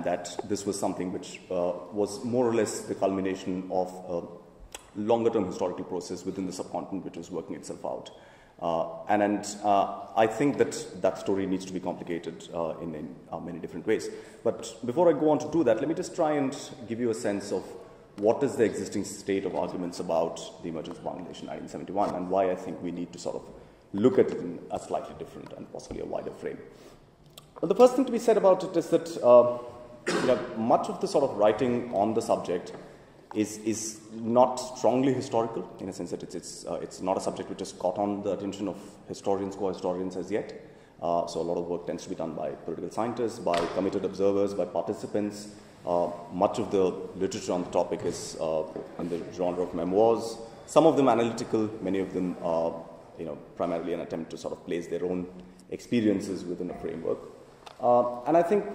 that this was something which was more or less the culmination of a longer-term historical process within the subcontinent which was working itself out. I think that story needs to be complicated in many different ways. But before I go on to do that, let me just try and give you a sense of what is the existing state of arguments about the emergence of Bangladesh in 1971 and why I think we need to sort of look at it in a slightly different and possibly a wider frame. Well, the first thing to be said about it is that much of the sort of writing on the subject is not strongly historical, in a sense that it's not a subject which has caught on the attention of historians, co-historians as yet. So a lot of work tends to be done by political scientists, by committed observers, by participants. Much of the literature on the topic is in the genre of memoirs. Some of them analytical, many of them primarily an attempt to sort of place their own experiences within a framework. And I think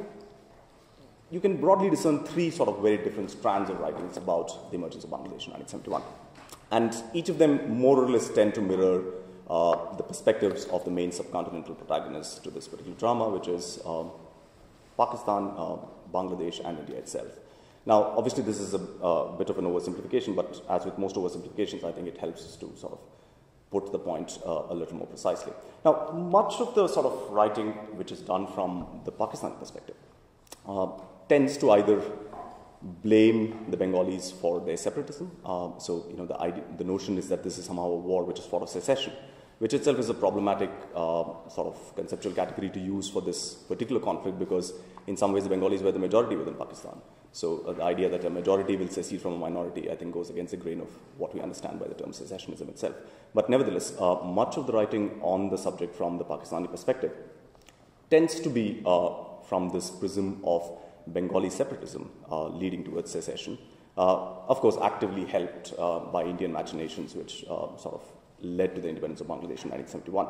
you can broadly discern three sort of very different strands of writings about the emergence of Bangladesh in 1971. And each of them more or less tend to mirror the perspectives of the main subcontinental protagonists to this particular drama, which is Pakistan, Bangladesh, and India itself. Now, obviously, this is a bit of an oversimplification, but as with most oversimplifications, I think it helps us to sort of put the point a little more precisely. Now, much of the sort of writing which is done from the Pakistani perspective tends to either blame the Bengalis for their separatism. The notion is that this is somehow a war which is for a secession, which itself is a problematic sort of conceptual category to use for this particular conflict, because in some ways the Bengalis were the majority within Pakistan. So the idea that a majority will secede from a minority, I think, goes against the grain of what we understand by the term secessionism itself. But nevertheless, much of the writing on the subject from the Pakistani perspective tends to be from this prism of Bengali separatism leading towards secession, of course actively helped by Indian machinations, which sort of led to the independence of Bangladesh in 1971.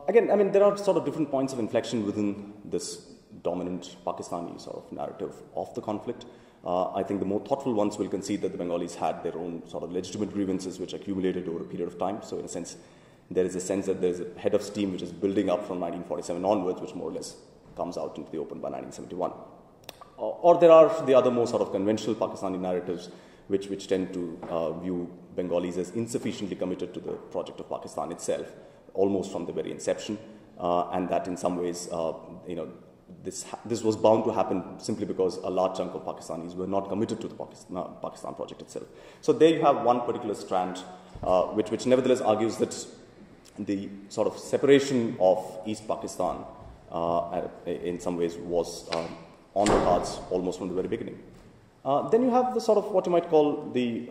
Again, I mean, there are sort of different points of inflection within this dominant Pakistani sort of narrative of the conflict. I think the more thoughtful ones will concede that the Bengalis had their own sort of legitimate grievances which accumulated over a period of time. So in a sense, there is a sense that there's a head of steam which is building up from 1947 onwards, which more or less comes out into the open by 1971. Or there are the other more sort of conventional Pakistani narratives which tend to view Bengalis as insufficiently committed to the project of Pakistan itself, almost from the very inception, and that in some ways, this was bound to happen simply because a large chunk of Pakistanis were not committed to the Pakistan project itself. So there you have one particular strand, which nevertheless argues that the sort of separation of East Pakistan in some ways was on the cards almost from the very beginning. Then you have the sort of what you might call the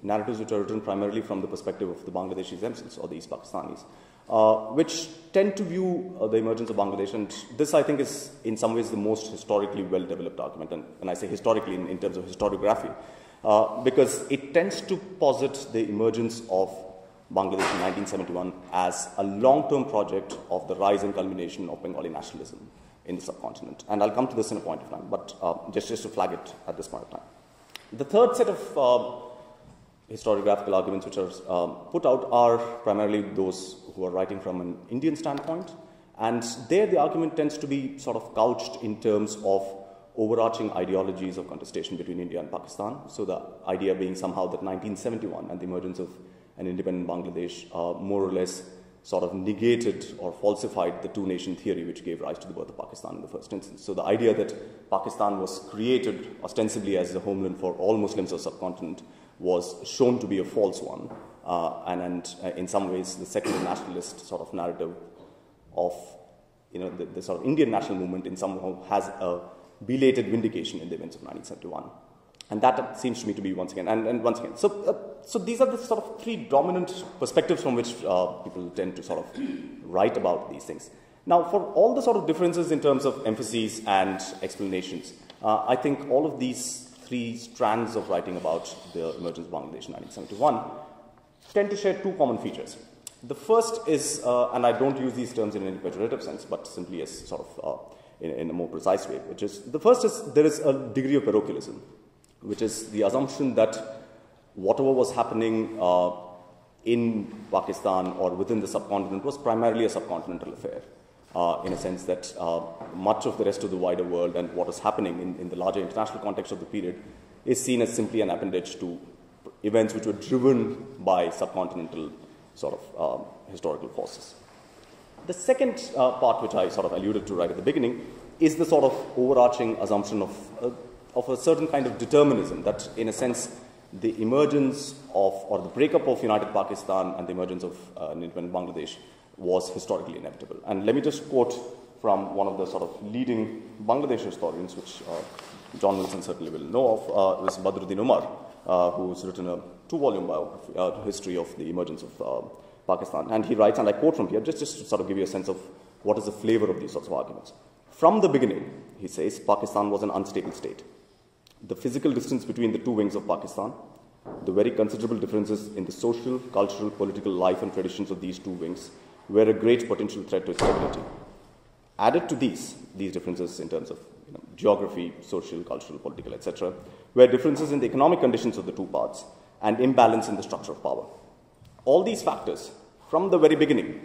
narratives which are written primarily from the perspective of the Bangladeshis themselves, or the East Pakistanis, which tend to view the emergence of Bangladesh, and this I think is in some ways the most historically well-developed argument, and when I say historically in terms of historiography, because it tends to posit the emergence of Bangladesh in 1971 as a long-term project of the rise and culmination of Bengali nationalism in the subcontinent. And I'll come to this in a point of time, but just to flag it at this point of time. The third set of historiographical arguments which are put out are primarily those who are writing from an Indian standpoint, and there the argument tends to be sort of couched in terms of overarching ideologies of contestation between India and Pakistan. So the idea being somehow that 1971 and the emergence of an independent Bangladesh more or less sort of negated or falsified the two-nation theory which gave rise to the birth of Pakistan in the first instance. So the idea that Pakistan was created ostensibly as the homeland for all Muslims of the subcontinent was shown to be a false one, and in some ways the secular nationalist sort of narrative of the sort of Indian national movement in somehow has a belated vindication in the events of 1971. And that seems to me to be once again, and once again. So these are the sort of three dominant perspectives from which people tend to sort of write about these things. Now, for all the sort of differences in terms of emphases and explanations, I think all of these three strands of writing about the emergence of Bangladesh in 1971 tend to share two common features. The first is, and I don't use these terms in any pejorative sense, but simply as sort of in a more precise way, which is, the first is there is a degree of parochialism, which is the assumption that whatever was happening in Pakistan or within the subcontinent was primarily a subcontinental affair. in a sense that much of the rest of the wider world and what is happening in the larger international context of the period is seen as simply an appendage to events which were driven by subcontinental sort of historical forces. The second part, which I sort of alluded to right at the beginning, is the sort of overarching assumption of a certain kind of determinism that, in a sense, the emergence of, or the breakup of United Pakistan and the emergence of an independent Bangladesh was historically inevitable. And let me just quote from one of the sort of leading Bangladesh historians, which John Wilson certainly will know of, is Badruddin Umar, who's written a 2-volume biography, history of the emergence of Pakistan. And he writes, and I quote from here, just to sort of give you a sense of what is the flavor of these sorts of arguments. From the beginning, he says, Pakistan was an unstable state. The physical distance between the two wings of Pakistan, the very considerable differences in the social, cultural, political life and traditions of these two wings were a great potential threat to its stability. Added to these differences in terms of geography, social, cultural, political, etc., were differences in the economic conditions of the two parts and imbalance in the structure of power. All these factors, from the very beginning,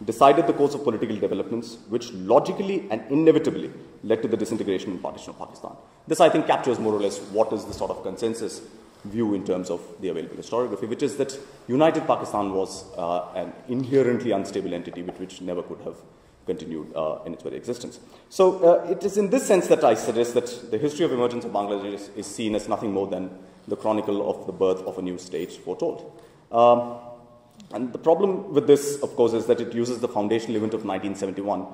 decided the course of political developments, which logically and inevitably led to the disintegration and partition of Pakistan. This, I think, captures more or less what is the sort of consensus view in terms of the available historiography, which is that United Pakistan was an inherently unstable entity which never could have continued in its very existence. So it is in this sense that I suggest that the history of emergence of Bangladesh is seen as nothing more than the chronicle of the birth of a new state foretold. And the problem with this, of course, is that it uses the foundational event of 1971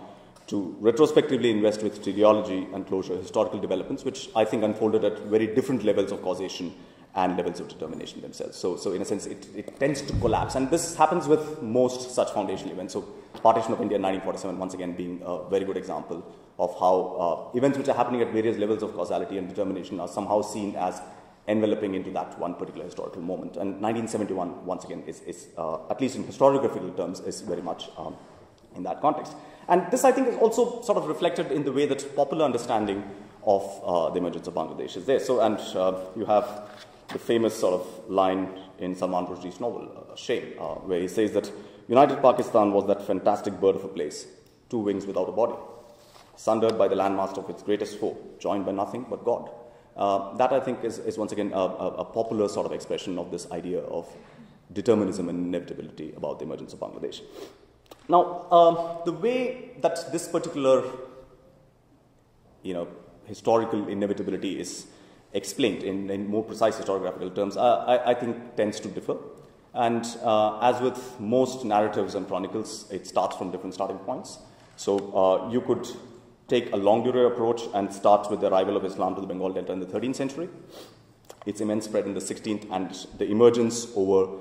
to retrospectively invest with teleology and closure historical developments, which I think unfolded at very different levels of causation and levels of determination themselves. So in a sense, it tends to collapse. And this happens with most such foundational events. So partition of India in 1947, once again, being a very good example of how events which are happening at various levels of causality and determination are somehow seen as enveloping into that one particular historical moment. And 1971, once again, is at least in historiographical terms, is very much in that context. And this, I think, is also sort of reflected in the way that popular understanding of the emergence of Bangladesh is there. So, and you have the famous sort of line in Salman Rushdie's novel, Shame, where he says that United Pakistan was that fantastic bird of a place, two wings without a body, sundered by the landmass of its greatest foe, joined by nothing but God. That, I think, is once again a popular sort of expression of this idea of determinism and inevitability about the emergence of Bangladesh. Now, the way that this particular, historical inevitability is explained in more precise historiographical terms, I think tends to differ. And as with most narratives and chronicles, it starts from different starting points. So you could take a longue durée approach and start with the arrival of Islam to the Bengal Delta in the 13th century, its immense spread in the 16th, and the emergence over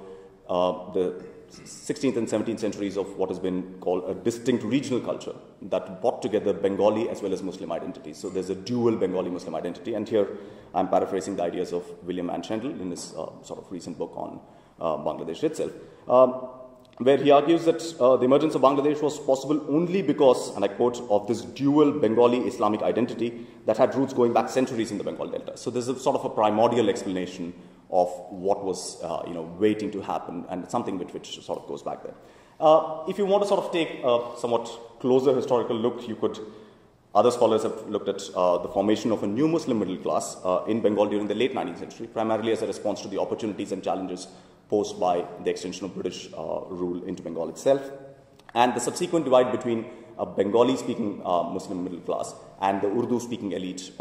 the 16th and 17th centuries of what has been called a distinct regional culture that brought together Bengali as well as Muslim identities. So there's a dual Bengali-Muslim identity, and here I'm paraphrasing the ideas of William Anshandel in his sort of recent book on Bangladesh itself, where he argues that the emergence of Bangladesh was possible only because, and I quote, of this dual Bengali-Islamic identity that had roots going back centuries in the Bengal Delta. So there's a sort of a primordial explanation of what was, waiting to happen, and something which sort of goes back there. If you want to sort of take a somewhat closer historical look, other scholars have looked at the formation of a new Muslim middle class in Bengal during the late 19th century, primarily as a response to the opportunities and challenges posed by the extension of British rule into Bengal itself, and the subsequent divide between a Bengali-speaking Muslim middle class and the Urdu-speaking elite,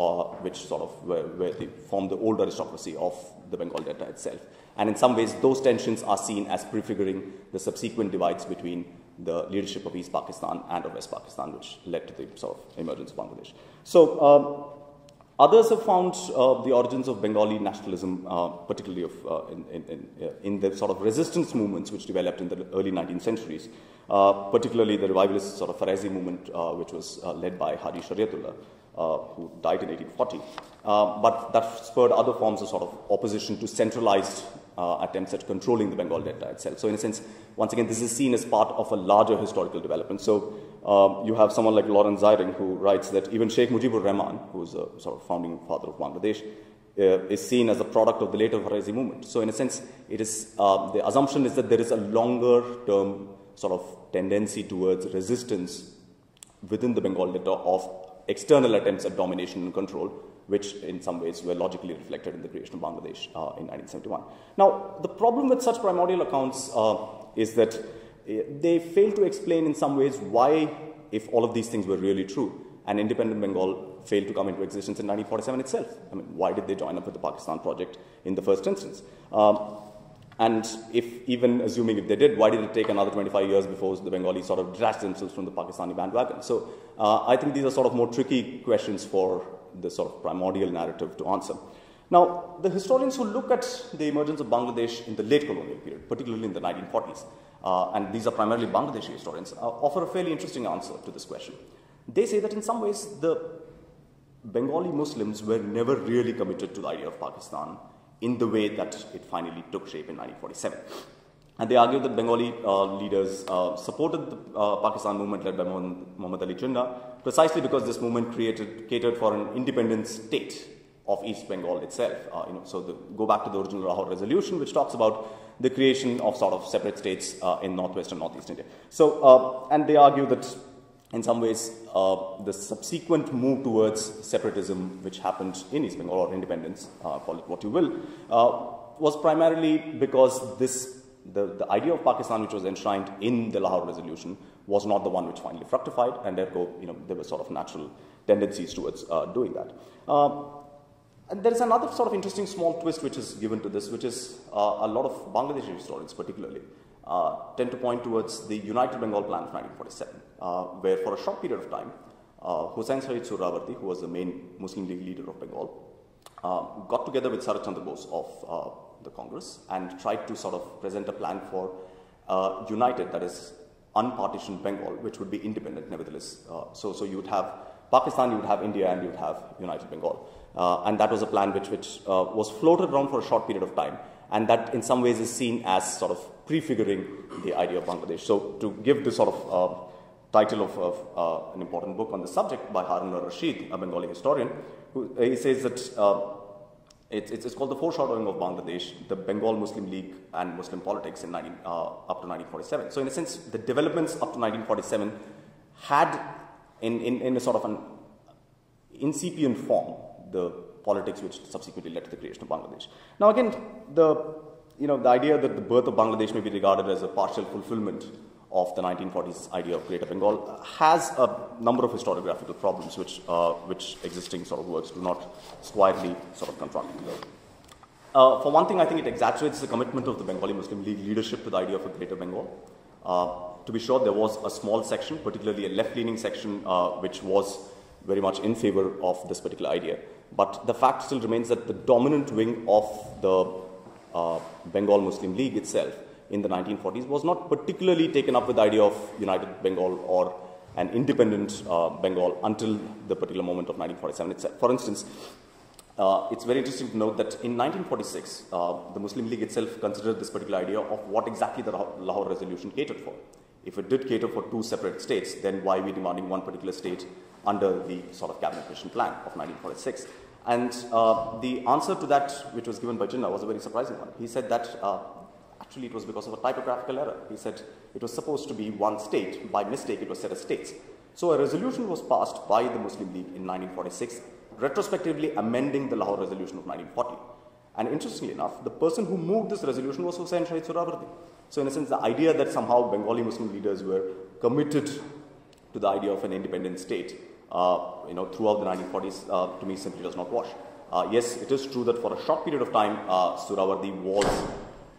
which sort of where they form the old aristocracy of the Bengal Delta itself. And in some ways, those tensions are seen as prefiguring the subsequent divides between the leadership of East Pakistan and of West Pakistan, which led to the sort of emergence of Bangladesh. So others have found the origins of Bengali nationalism, particularly in the sort of resistance movements which developed in the early 19th centuries, particularly the revivalist sort of Farazi movement, which was led by Haji Shariatullah, who died in 1840. But that spurred other forms of sort of opposition to centralized attempts at controlling the Bengal Delta itself. So in a sense, once again, this is seen as part of a larger historical development. So you have someone like Lawrence Ziring, who writes that even Sheikh Mujibur Rahman, who is a sort of founding father of Bangladesh, is seen as a product of the later Farazi movement. So in a sense, it is the assumption is that there is a longer term sort of tendency towards resistance within the Bengal delta of external attempts at domination and control, which in some ways were logically reflected in the creation of Bangladesh in 1971. Now, the problem with such primordial accounts is that they fail to explain in some ways why, if all of these things were really true, an independent Bengal failed to come into existence in 1947 itself. I mean, why did they join up with the Pakistan project in the first instance? And if even assuming if they did, why did it take another 25 years before the Bengalis sort of detached themselves from the Pakistani bandwagon? So I think these are sort of more tricky questions for the sort of primordial narrative to answer. Now, the historians who look at the emergence of Bangladesh in the late colonial period, particularly in the 1940s, and these are primarily Bangladeshi historians, offer a fairly interesting answer to this question. They say that in some ways the Bengali Muslims were never really committed to the idea of Pakistan in the way that it finally took shape in 1947. And they argue that Bengali leaders supported the Pakistan movement led by Muhammad Ali Jinnah precisely because this movement catered for an independent state of East Bengal itself. Go back to the original Lahore resolution, which talks about the creation of sort of separate states in northwest and northeast India. So, and they argue that in some ways, the subsequent move towards separatism, which happened in East Bengal, or independence, call it what you will, was primarily because the idea of Pakistan, which was enshrined in the Lahore resolution, was not the one which finally fructified, and therefore, there were sort of natural tendencies towards doing that. And there is another sort of interesting small twist which is given to this, which is a lot of Bangladeshi historians, particularly, tend to point towards the United Bengal Plan of 1947, where for a short period of time, Hussain Saeed Suhrawardy, who was the main Muslim League leader of Bengal, got together with Sarat Chandra Bose of the Congress and tried to sort of present a plan for united, that is, unpartitioned Bengal, which would be independent nevertheless. So you would have Pakistan, you would have India, and you would have United Bengal. And that was a plan which was floated around for a short period of time, and that in some ways is seen as sort of prefiguring the idea of Bangladesh. So to give the sort of title of an important book on the subject by Harun al-Rashid, a Bengali historian, he says that it's called The Foreshadowing of Bangladesh, the Bengal Muslim League and Muslim Politics in up to 1947. So in a sense, the developments up to 1947 had, in a sort of an incipient form, the politics which subsequently led to the creation of Bangladesh. Now again, the idea that the birth of Bangladesh may be regarded as a partial fulfillment of the 1940s idea of Greater Bengal has a number of historiographical problems which existing sort of works do not squarely sort of confront. For one thing, I think it exaggerates the commitment of the Bengali Muslim League leadership to the idea of a Greater Bengal. To be sure, there was a small section, particularly a left-leaning section, which was very much in favor of this particular idea. But the fact still remains that the dominant wing of the Bengal Muslim League itself in the 1940s was not particularly taken up with the idea of United Bengal or an independent Bengal until the particular moment of 1947 itself. For instance, it's very interesting to note that in 1946, the Muslim League itself considered this particular idea of what exactly the Lahore resolution catered for. If it did cater for two separate states, then why are we demanding one particular state under the sort of cabinet mission plan of 1946? And the answer to that, which was given by Jinnah, was a very surprising one. He said that actually it was because of a typographical error. He said it was supposed to be one state. By mistake, it was set as states. So a resolution was passed by the Muslim League in 1946, retrospectively amending the Lahore resolution of 1940. And interestingly enough, the person who moved this resolution was Hussain Saeed Suhrawardy. So in a sense, the idea that somehow Bengali Muslim leaders were committed to the idea of an independent state, throughout the 1940s, to me simply does not wash. Yes, it is true that for a short period of time, Suhrawardy was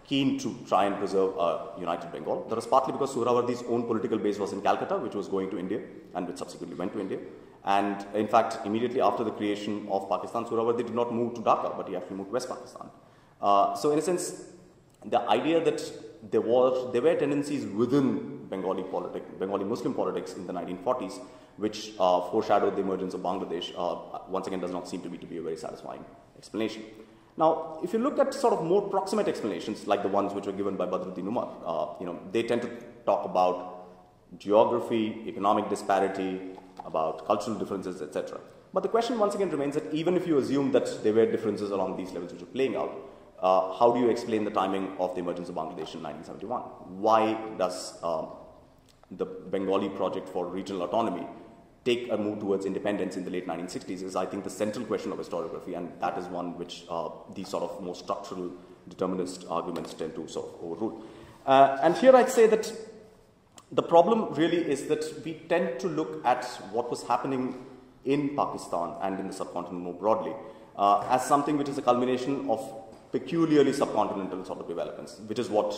keen to try and preserve a united Bengal. That was partly because Suhrawardy's own political base was in Calcutta, which was going to India, and which subsequently went to India. And in fact, immediately after the creation of Pakistan, Suhrawardy did not move to Dhaka, but he actually moved to West Pakistan. So in a sense, the idea that there were tendencies within Bengali Muslim politics in the 1940s, which foreshadowed the emergence of Bangladesh, once again does not seem to be a very satisfying explanation. Now, if you look at sort of more proximate explanations, like the ones which were given by Badruddin Umar, they tend to talk about geography, economic disparity, about cultural differences, etc. But the question once again remains that even if you assume that there were differences along these levels which are playing out, how do you explain the timing of the emergence of Bangladesh in 1971? Why does the Bengali project for regional autonomy take a move towards independence in the late 1960s is, I think, the central question of historiography, and that is one which these sort of more structural determinist arguments tend to sort of overrule. And here I'd say that the problem really is that we tend to look at what was happening in Pakistan and in the subcontinent more broadly as something which is a culmination of peculiarly subcontinental sort of developments, which is what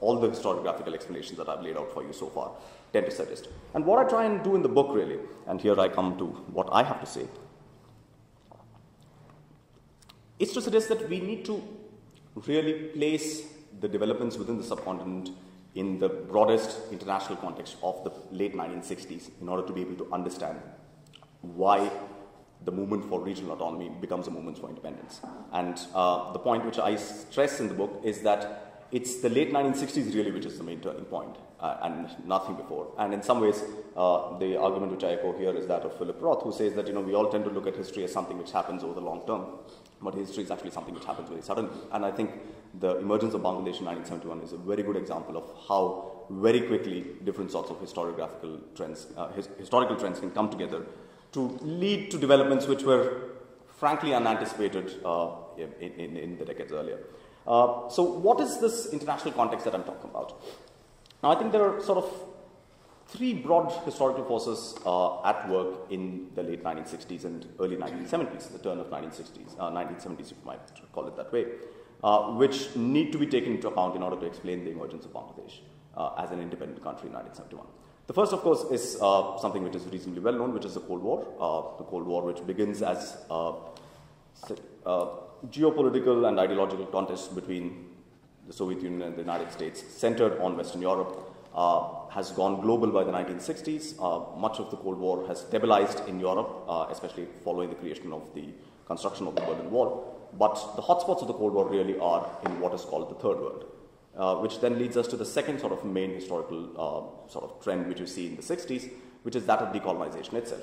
all the historiographical explanations that I've laid out for you so far tend to suggest. And what I try and do in the book really, and here I come to what I have to say, is to suggest that we need to really place the developments within the subcontinent in the broadest international context of the late 1960s in order to be able to understand why the movement for regional autonomy becomes a movement for independence. And the point which I stress in the book is that it's the late 1960s really which is the main turning point, and nothing before. And in some ways, the argument which I echo here is that of Philip Roth, who says that, we all tend to look at history as something which happens over the long term, but history is actually something which happens very suddenly. And I think the emergence of Bangladesh in 1971 is a very good example of how very quickly different sorts of historical trends can come together to lead to developments which were frankly unanticipated in the decades earlier. So what is this international context that I'm talking about? Now, I think there are sort of three broad historical forces at work in the late 1960s and early 1970s, the turn of 1970s, you might call it that way, which need to be taken into account in order to explain the emergence of Bangladesh as an independent country in 1971. The first, of course, is something which is reasonably well known, which is the Cold War. The Cold War, which begins as geopolitical and ideological contest between the Soviet Union and the United States, centered on Western Europe, has gone global by the 1960s. Much of the Cold War has stabilized in Europe, especially following the creation of the construction of the Berlin Wall. But the hotspots of the Cold War really are in what is called the Third World. Which then leads us to the second sort of main historical sort of trend which you see in the 60s, which is that of decolonization itself.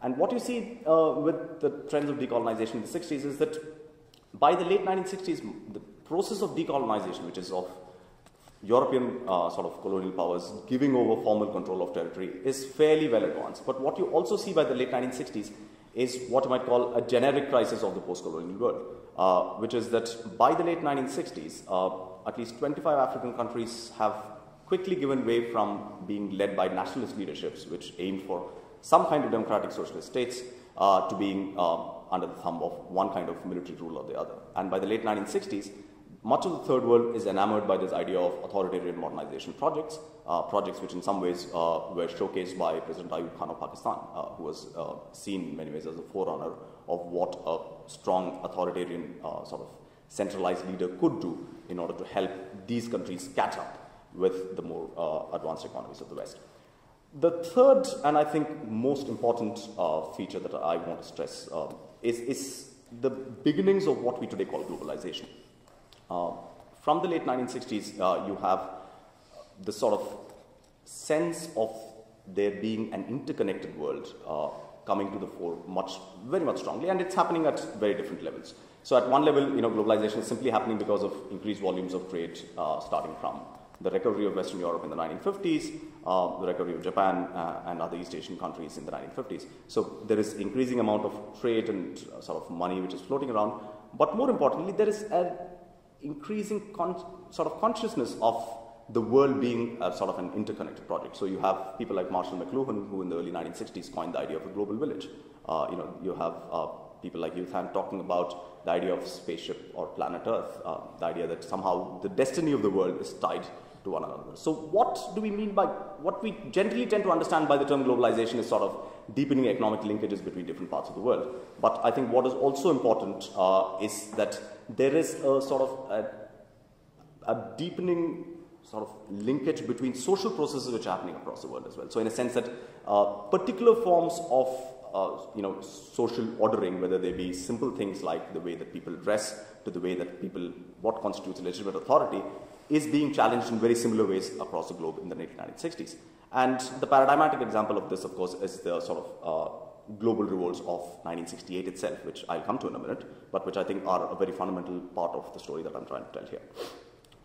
And what you see with the trends of decolonization in the 60s is that by the late 1960s, the process of decolonization, which is of European sort of colonial powers giving over formal control of territory, is fairly well advanced. But what you also see by the late 1960s is what you might call a generic crisis of the post-colonial world, which is that by the late 1960s, at least 25 African countries have quickly given way from being led by nationalist leaderships, which aimed for some kind of democratic socialist states, to being under the thumb of one kind of military rule or the other. And by the late 1960s, much of the Third World is enamored by this idea of authoritarian modernization projects, projects which in some ways were showcased by President Ayub Khan of Pakistan, who was seen in many ways as a forerunner of what a strong authoritarian sort of centralized leader could do in order to help these countries catch up with the more advanced economies of the West. The third, and I think most important feature that I want to stress is the beginnings of what we today call globalization. From the late 1960s, you have the sort of sense of there being an interconnected world coming to the fore very much strongly, and it's happening at very different levels. So at one level, globalization is simply happening because of increased volumes of trade, starting from the recovery of Western Europe in the 1950s, the recovery of Japan and other East Asian countries in the 1950s. So there is increasing amount of trade and sort of money which is floating around. But more importantly, there is an increasing sort of consciousness of the world being a sort of an interconnected project. So you have people like Marshall McLuhan, who in the early 1960s coined the idea of a global village. You have people like Youtham talking about the idea of spaceship or planet Earth, the idea that somehow the destiny of the world is tied to one another. So what do we mean by, what we generally tend to understand by the term globalization is sort of deepening economic linkages between different parts of the world. But I think what is also important is that there is a sort of a deepening sort of linkage between social processes which are happening across the world as well. So in a sense that particular forms of social ordering, whether they be simple things like the way that people dress to the way that what constitutes legitimate authority, is being challenged in very similar ways across the globe in the late 1960s. And the paradigmatic example of this, of course, is the sort of global revolts of 1968 itself, which I'll come to in a minute, but which I think are a very fundamental part of the story that I'm trying to tell here.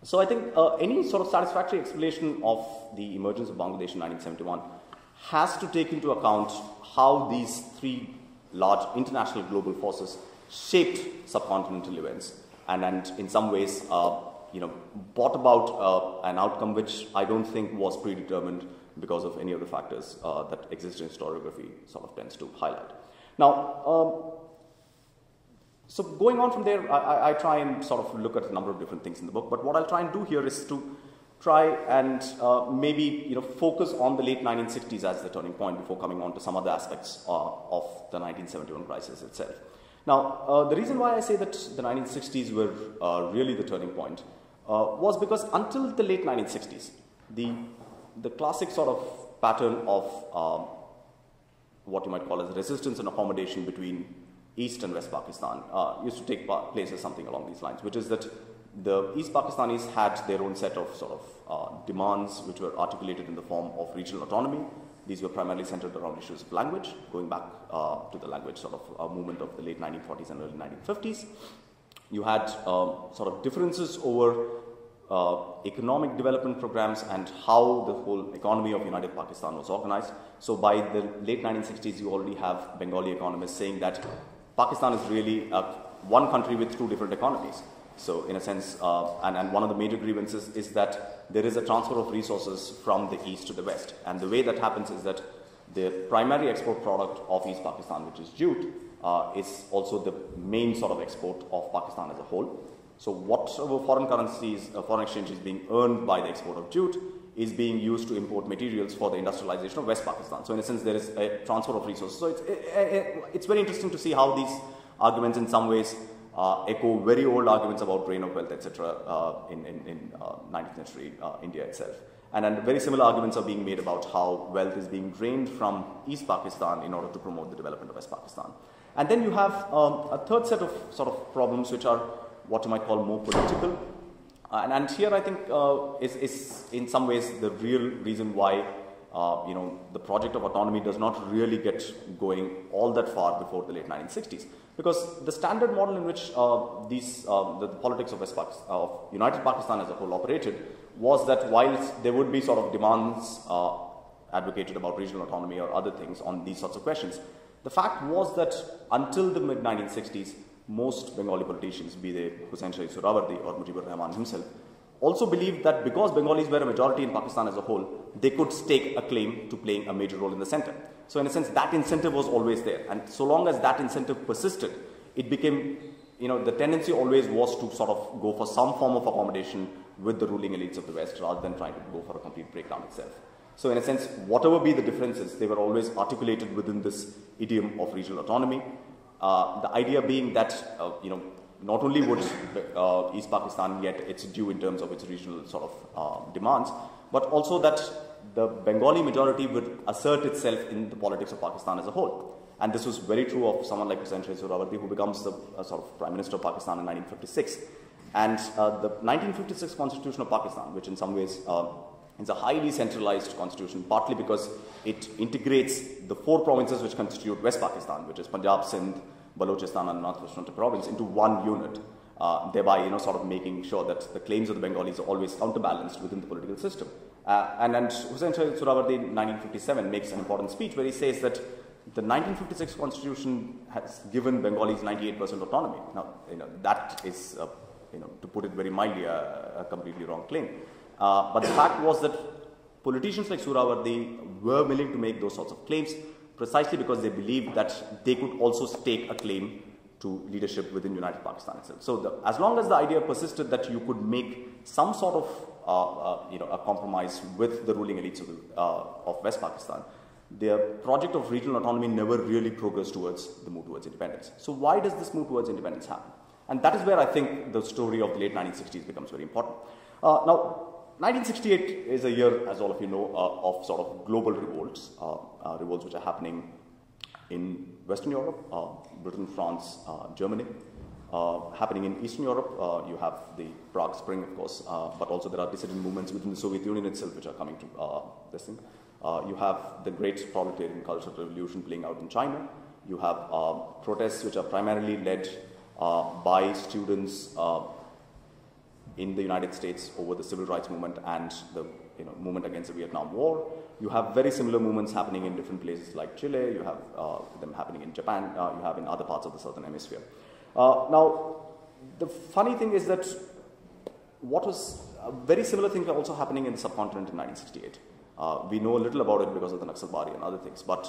So I think any sort of satisfactory explanation of the emergence of Bangladesh in 1971 has to take into account how these three large international global forces shaped subcontinental events and in some ways brought about an outcome which I don't think was predetermined because of any of the factors that existing historiography sort of tends to highlight. Now, so going on from there, I try and sort of look at a number of different things in the book, but what I'll try and do here is to try and maybe focus on the late 1960s as the turning point before coming on to some other aspects of the 1971 crisis itself. Now, the reason why I say that the 1960s were really the turning point was because until the late 1960s, the classic sort of pattern of what you might call as resistance and accommodation between East and West Pakistan used to take place as something along these lines, which is that the East Pakistanis had their own set of sort of demands which were articulated in the form of regional autonomy. These were primarily centered around issues of language, going back to the language sort of movement of the late 1940s and early 1950s. You had sort of differences over economic development programs and how the whole economy of United Pakistan was organized. So by the late 1960s, you already have Bengali economists saying that Pakistan is really one country with two different economies. So in a sense, and one of the major grievances is that there is a transfer of resources from the east to the west. And the way that happens is that the primary export product of East Pakistan, which is jute, is also the main sort of export of Pakistan as a whole. So whatever foreign currencies, foreign exchange is being earned by the export of jute is being used to import materials for the industrialization of West Pakistan. So in a sense, there is a transfer of resources. So it's very interesting to see how these arguments in some ways echo very old arguments about drain of wealth, etc. in 19th century India itself. And very similar arguments are being made about how wealth is being drained from East Pakistan in order to promote the development of West Pakistan. And then you have a third set of sort of problems which are what you might call more political. And here I think is in some ways the real reason why the project of autonomy does not really get going all that far before the late 1960s. Because the standard model in which the politics of West Pakistan, of United Pakistan as a whole operated was that whilst there would be sort of demands advocated about regional autonomy or other things on these sorts of questions, the fact was that until the mid-1960s, most Bengali politicians, be they Hussain Shah Surawardi or Mujibur Rahman himself, also believed that because Bengalis were a majority in Pakistan as a whole, they could stake a claim to playing a major role in the center. So in a sense, that incentive was always there. And so long as that incentive persisted, it became, the tendency always was to sort of go for some form of accommodation with the ruling elites of the West rather than trying to go for a complete breakdown itself. So in a sense, whatever be the differences, they were always articulated within this idiom of regional autonomy. The idea being that, not only would East Pakistan get its due in terms of its regional sort of demands, but also that the Bengali majority would assert itself in the politics of Pakistan as a whole. And this was very true of someone like Hussain Shah Surawardi, who becomes the sort of Prime Minister of Pakistan in 1956. And the 1956 Constitution of Pakistan, which in some ways is a highly centralized constitution, partly because it integrates the four provinces which constitute West Pakistan, which is Punjab, Sindh, Balochistan and Northwest Frontier province, into one unit, thereby sort of making sure that the claims of the Bengalis are always counterbalanced within the political system. And Hussain Shah Surawardi in 1957 makes an important speech where he says that the 1956 Constitution has given Bengalis 98% autonomy. Now, that is, to put it very mildly, a completely wrong claim. But the fact was that politicians like Surawardi were willing to make those sorts of claims precisely because they believed that they could also stake a claim to leadership within United Pakistan itself. So as long as the idea persisted that you could make some sort of a compromise with the ruling elites of West Pakistan, their project of regional autonomy never really progressed towards the move towards independence. So why does this move towards independence happen? And that is where I think the story of the late 1960s becomes very important. Now, 1968 is a year, as all of you know, of sort of global revolts, revolts which are happening in Western Europe, Britain, France, Germany. Happening in Eastern Europe, you have the Prague Spring, of course, but also there are dissident movements within the Soviet Union itself which are coming to this thing. You have the great proletarian cultural revolution playing out in China. You have protests which are primarily led by students in the United States over the civil rights movement and the movement against the Vietnam War. You have very similar movements happening in different places like Chile. You have them happening in Japan. You have in other parts of the southern hemisphere. Now, the funny thing is that what was very similar things were also happening in the subcontinent in 1968. We know a little about it because of the Naxalbari and other things. But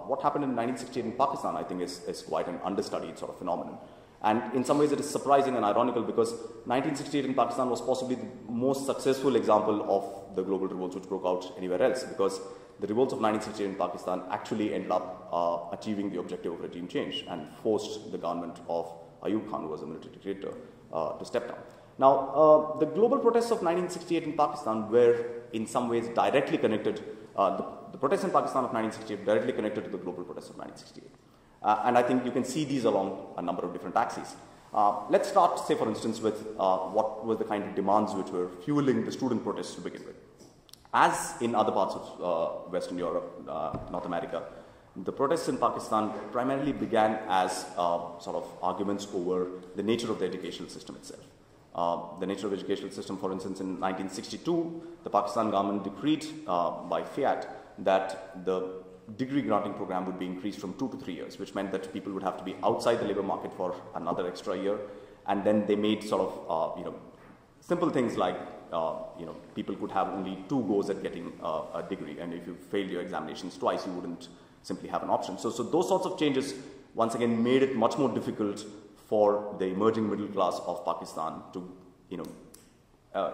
what happened in 1968 in Pakistan, I think, is quite an understudied sort of phenomenon. And in some ways, it is surprising and ironical because 1968 in Pakistan was possibly the most successful example of the global revolts which broke out anywhere else, because the revolts of 1968 in Pakistan actually ended up achieving the objective of regime change and forced the government of Ayub Khan, who was a military dictator, to step down. Now, the global protests of 1968 in Pakistan were in some ways directly connected, the protests in Pakistan of 1968 directly connected to the global protests of 1968. And I think you can see these along a number of different axes. Let's start, say, for instance, with what were the kind of demands which were fueling the student protests to begin with. As in other parts of Western Europe, North America, the protests in Pakistan primarily began as sort of arguments over the nature of the educational system itself. The nature of the educational system, for instance, in 1962, the Pakistan government decreed by fiat that the degree granting program would be increased from 2 to 3 years, which meant that people would have to be outside the labor market for another extra year. And then they made sort of, simple things like, people could have only 2 goes at getting a degree. And if you failed your examinations twice, you wouldn't simply have an option. So those sorts of changes, once again, made it much more difficult for the emerging middle class of Pakistan to,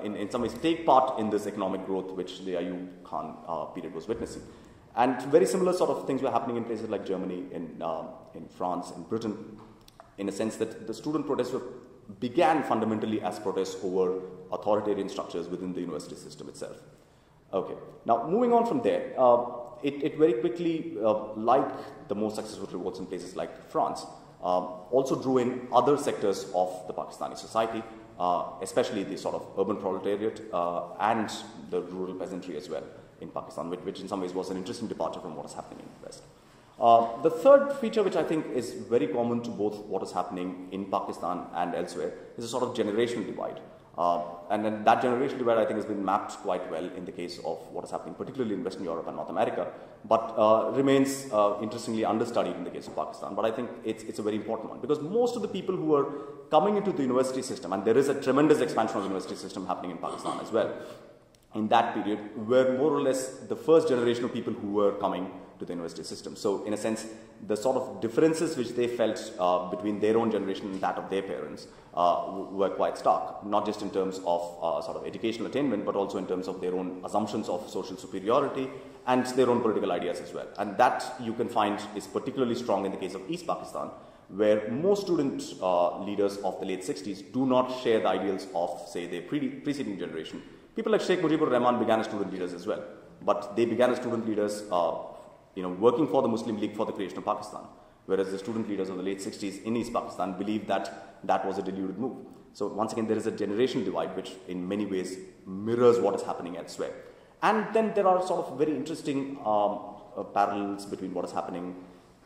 in some ways take part in this economic growth which the Ayub Khan period was witnessing. And very similar sort of things were happening in places like Germany, in France, in Britain, in a sense that the student protests began fundamentally as protests over authoritarian structures within the university system itself. Okay, now moving on from there, it very quickly, like the most successful revolts in places like France, also drew in other sectors of the Pakistani society, especially the sort of urban proletariat and the rural peasantry as well in Pakistan, which in some ways was an interesting departure from what is happening in the West. The third feature, which I think is very common to both what is happening in Pakistan and elsewhere, is a sort of generational divide. And then that generational divide, I think, has been mapped quite well in the case of what is happening, particularly in Western Europe and North America, but remains interestingly understudied in the case of Pakistan. But I think it's a very important one, because most of the people who are coming into the university system, and there is a tremendous expansion of the university system happening in Pakistan as well, in that period, were more or less the first generation of people who were coming to the university system. So in a sense, the sort of differences which they felt between their own generation and that of their parents were quite stark, not just in terms of sort of educational attainment, but also in terms of their own assumptions of social superiority and their own political ideas as well. And that you can find is particularly strong in the case of East Pakistan, where most student leaders of the late 60s do not share the ideals of, say, their preceding generation. People like Sheikh Mujibur Rahman began as student leaders as well, but they began as student leaders working for the Muslim League for the creation of Pakistan, whereas the student leaders of the late 60s in East Pakistan believed that that was a deluded move. So once again, there is a generational divide which in many ways mirrors what is happening elsewhere. And then there are sort of very interesting parallels between what is happening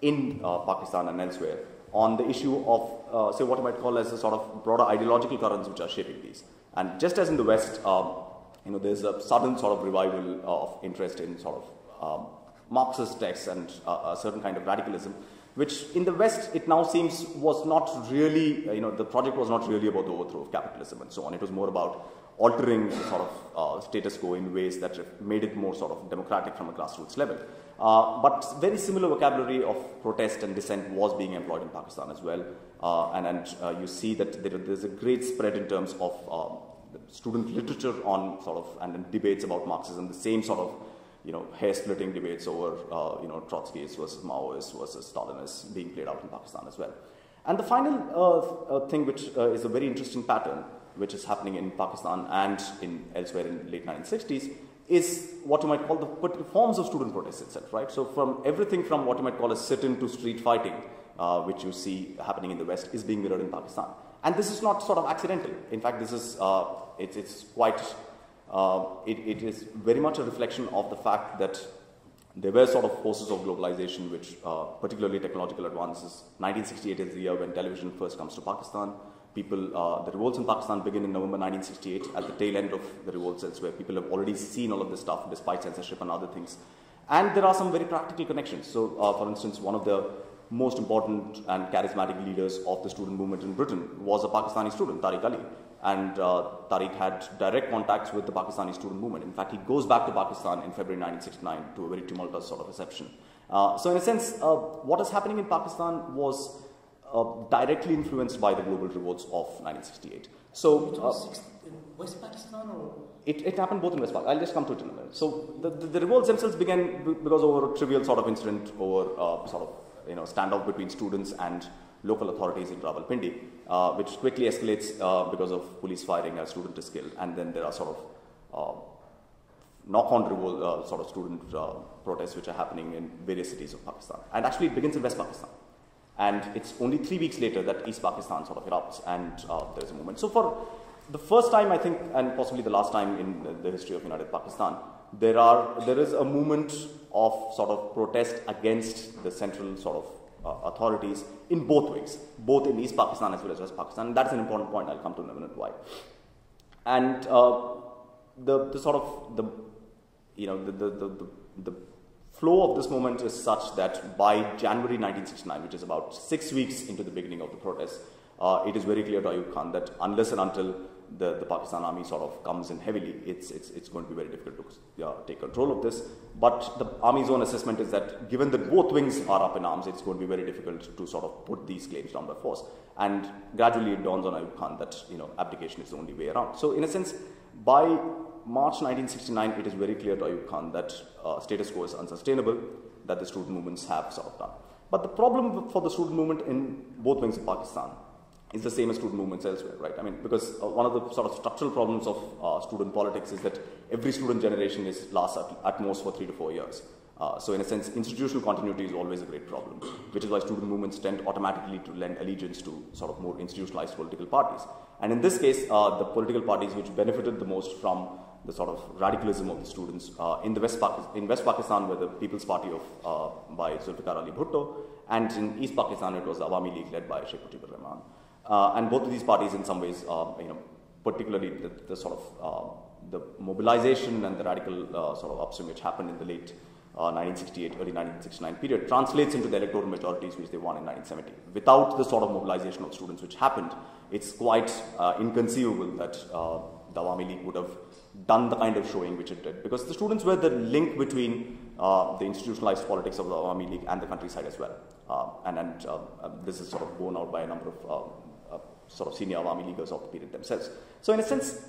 in Pakistan and elsewhere on the issue of, say, what you might call as a sort of broader ideological currents which are shaping these. And just as in the West, there's a sudden sort of revival of interest in sort of Marxist texts and a certain kind of radicalism, which in the West it now seems was not really, the project was not really about the overthrow of capitalism and so on. It was more about altering the sort of status quo in ways that made it more sort of democratic from a grassroots level. But very similar vocabulary of protest and dissent was being employed in Pakistan as well. And you see that there's a great spread in terms of student literature on sort of, and debates about Marxism, the same sort of, hair-splitting debates over, Trotskyists versus Maoists versus Stalinists being played out in Pakistan as well. And the final thing, which is a very interesting pattern, which is happening in Pakistan and elsewhere in the late 1960s, is what you might call the forms of student protest itself, right? So from everything from what you might call a sit-in to street fighting, which you see happening in the West, is being mirrored in Pakistan. And this is not sort of accidental. In fact, this is, it's quite, it is very much a reflection of the fact that there were sort of forces of globalization, which particularly technological advances. 1968 is the year when television first comes to Pakistan. the revolts in Pakistan begin in November 1968 at the tail end of the revolts elsewhere. People have already seen all of this stuff despite censorship and other things. And there are some very practical connections. So, for instance, one of the most important and charismatic leaders of the student movement in Britain was a Pakistani student, Tariq Ali. And Tariq had direct contacts with the Pakistani student movement. In fact, he goes back to Pakistan in February 1969 to a very tumultuous sort of reception. So in a sense, what is happening in Pakistan was directly influenced by the global revolts of 1968. So, it was in West Pakistan or? It happened both in West Pakistan. I'll just come to it in a minute. So the revolts themselves began because of a trivial sort of incident over standoff between students and local authorities in Rawalpindi, which quickly escalates because of police firing. A student is killed, and then there are sort of knock-on revolt, sort of student protests which are happening in various cities of Pakistan. And actually, it begins in West Pakistan. And it's only 3 weeks later that East Pakistan sort of erupts, and there is a movement. So for the first time, I think, and possibly the last time in the history of United Pakistan, there is a movement of sort of protest against the central sort of authorities in both ways, both in East Pakistan as well as West Pakistan. That's an important point. I'll come to in a minute why. And the flow of this moment is such that by January 1969, which is about 6 weeks into the beginning of the protest, it is very clear to Ayub Khan that unless and until the Pakistan army sort of comes in heavily, it's going to be very difficult to take control of this. But the army's own assessment is that given that both wings are up in arms, it's going to be very difficult to sort of put these claims down by force. And gradually it dawns on Ayub Khan that abdication is the only way around. So in a sense, by March 1969, it is very clear to Ayub Khan that status quo is unsustainable, that the student movements have sort of done. But the problem for the student movement in both wings of Pakistan is the same as student movements elsewhere, right? I mean, because one of the sort of structural problems of student politics is that every student generation lasts at most for 3 to 4 years. So in a sense, institutional continuity is always a great problem, which is why student movements tend automatically to lend allegiance to sort of more institutionalized political parties. And in this case, the political parties which benefited the most from the sort of radicalism of the students in West Pakistan were the People's Party by Zulfikar Ali Bhutto, and in East Pakistan it was the Awami League led by Sheikh Mujibur Rahman. And both of these parties, in some ways, particularly the sort of the mobilization and the radical sort of upswing which happened in the late 1968, early 1969 period, translates into the electoral majorities which they won in 1970. Without the sort of mobilization of students which happened, it's quite inconceivable that the Awami League would have done the kind of showing which it did, because the students were the link between the institutionalized politics of the Awami League and the countryside as well. And this is sort of borne out by a number of sort of senior Awami Leaguers of the period themselves. So in a sense,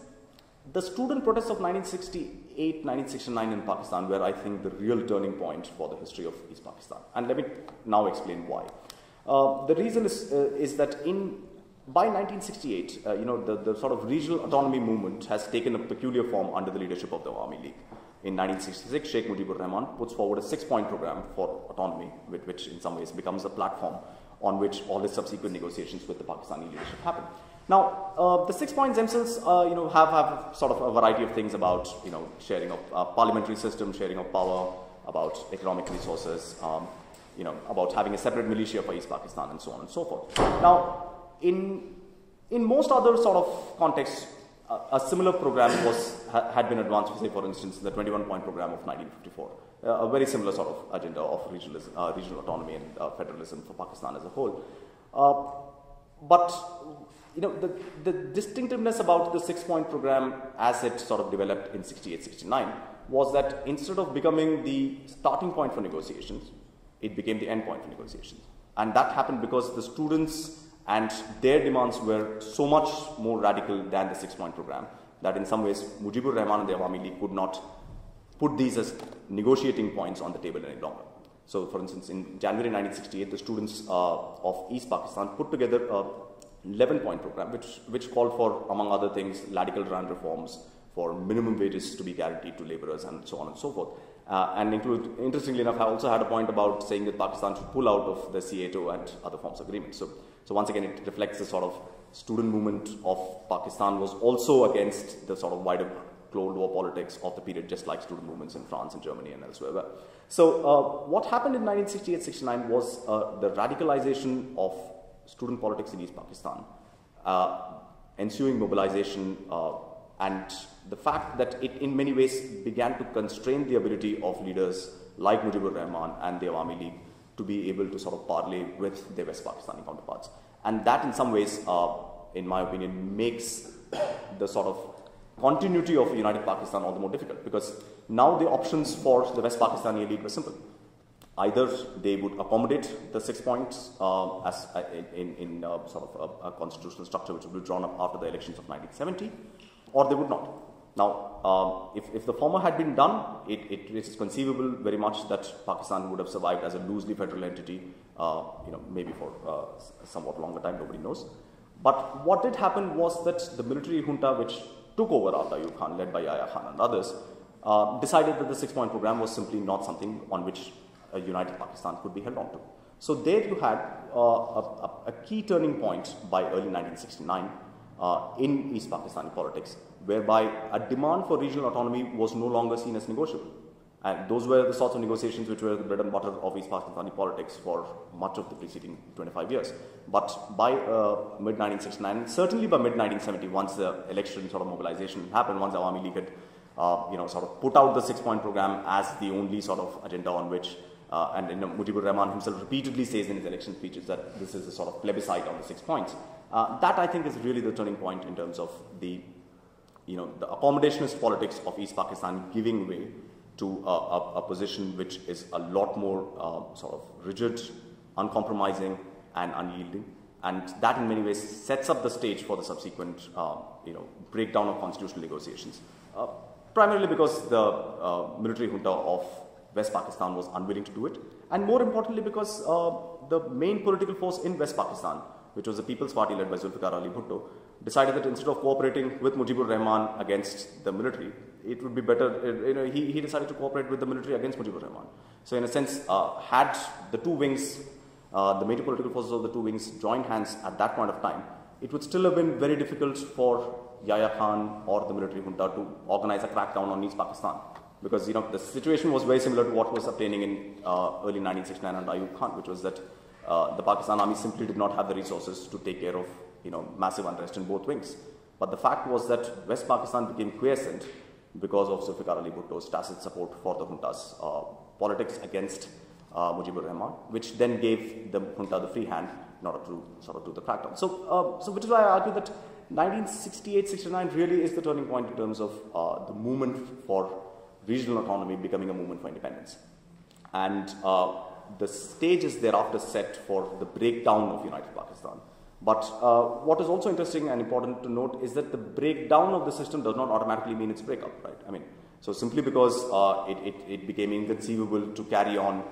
the student protests of 1968, 1969 in Pakistan were, I think, the real turning point for the history of East Pakistan. And let me now explain why. The reason is that by 1968, the sort of regional autonomy movement has taken a peculiar form under the leadership of the Awami League. In 1966, Sheikh Mujibur Rahman puts forward a 6-point program for autonomy, which in some ways becomes a platform on which all the subsequent negotiations with the Pakistani leadership happen. Now, the 6 points themselves, have sort of a variety of things about, sharing of parliamentary system, sharing of power, about economic resources, about having a separate militia for East Pakistan, and so on and so forth. Now, in most other sort of contexts, a similar program had been advanced, say, for instance, the 21-point program of 1954, a very similar sort of agenda of regional autonomy and federalism for Pakistan as a whole. But the distinctiveness about the 6-point program as it sort of developed in 68-69 was that instead of becoming the starting point for negotiations, it became the end point for negotiations. And that happened because the students and their demands were so much more radical than the 6-point program that in some ways Mujibur Rahman and the Awami League could not put these as negotiating points on the table any longer. So, for instance, in January 1968, the students of East Pakistan put together a 11-point program which called for, among other things, radical land reforms, for minimum wages to be guaranteed to laborers, and so on and so forth. And interestingly enough, I also had a point about saying that Pakistan should pull out of the CATO and other forms of agreements. So once again, it reflects the sort of student movement of Pakistan was also against the sort of wider Cold War politics of the period, just like student movements in France and Germany and elsewhere. So what happened in 1968-69 was the radicalization of student politics in East Pakistan ensuing mobilization, and the fact that it in many ways began to constrain the ability of leaders like Mujibur Rahman and the Awami League to be able to sort of parley with their West Pakistani counterparts. And that in some ways, in my opinion, makes the sort of continuity of united Pakistan all the more difficult, because now the options for the West Pakistani elite were simple. Either they would accommodate the 6 points in sort of a constitutional structure which would be drawn up after the elections of 1970, or they would not. Now, if the former had been done, it is conceivable very much that Pakistan would have survived as a loosely federal entity, maybe for a somewhat longer time, nobody knows. But what did happen was that the military junta which took over after Ayub Khan, led by Yahya Khan and others, decided that the 6-point program was simply not something on which a united Pakistan could be held on to. So there you had a key turning point by early 1969 in East Pakistani politics, whereby a demand for regional autonomy was no longer seen as negotiable. And those were the sorts of negotiations which were the bread and butter of East Pakistani politics for much of the preceding 25 years. But by mid-1969, certainly by mid-1970, once the election sort of mobilization happened, once the Awami League had sort of put out the 6-point program as the only sort of agenda on which, and Mujibur Rahman himself repeatedly says in his election speeches that this is a sort of plebiscite on the 6 points. That I think is really the turning point in terms of the accommodationist politics of East Pakistan giving way to a position which is a lot more sort of rigid, uncompromising and unyielding. And that in many ways sets up the stage for the subsequent breakdown of constitutional negotiations. Primarily because the military junta of West Pakistan was unwilling to do it, and more importantly because the main political force in West Pakistan, which was the People's Party led by Zulfikar Ali Bhutto, decided that instead of cooperating with Mujibur Rahman against the military, it would be better, he decided to cooperate with the military against Mujibur Rahman. So in a sense, had the two wings, the major political forces of the two wings joined hands at that point of time, it would still have been very difficult for Yahya Khan or the military junta to organize a crackdown on East Pakistan. Because the situation was very similar to what was obtaining in early 1969 under Ayub Khan, which was that the Pakistan army simply did not have the resources to take care of massive unrest in both wings. But the fact was that West Pakistan became quiescent because of Zulfikar Ali Bhutto's tacit support for the junta's politics against Mujibur Rahman, which then gave the junta the free hand in order to sort of do the crackdown. So which is why I argue that 1968-69 really is the turning point in terms of the movement for regional autonomy becoming a movement for independence. And the stage is thereafter set for the breakdown of united Pakistan. But what is also interesting and important to note is that the breakdown of the system does not automatically mean its breakup, right? I mean, so simply because it became inconceivable to carry on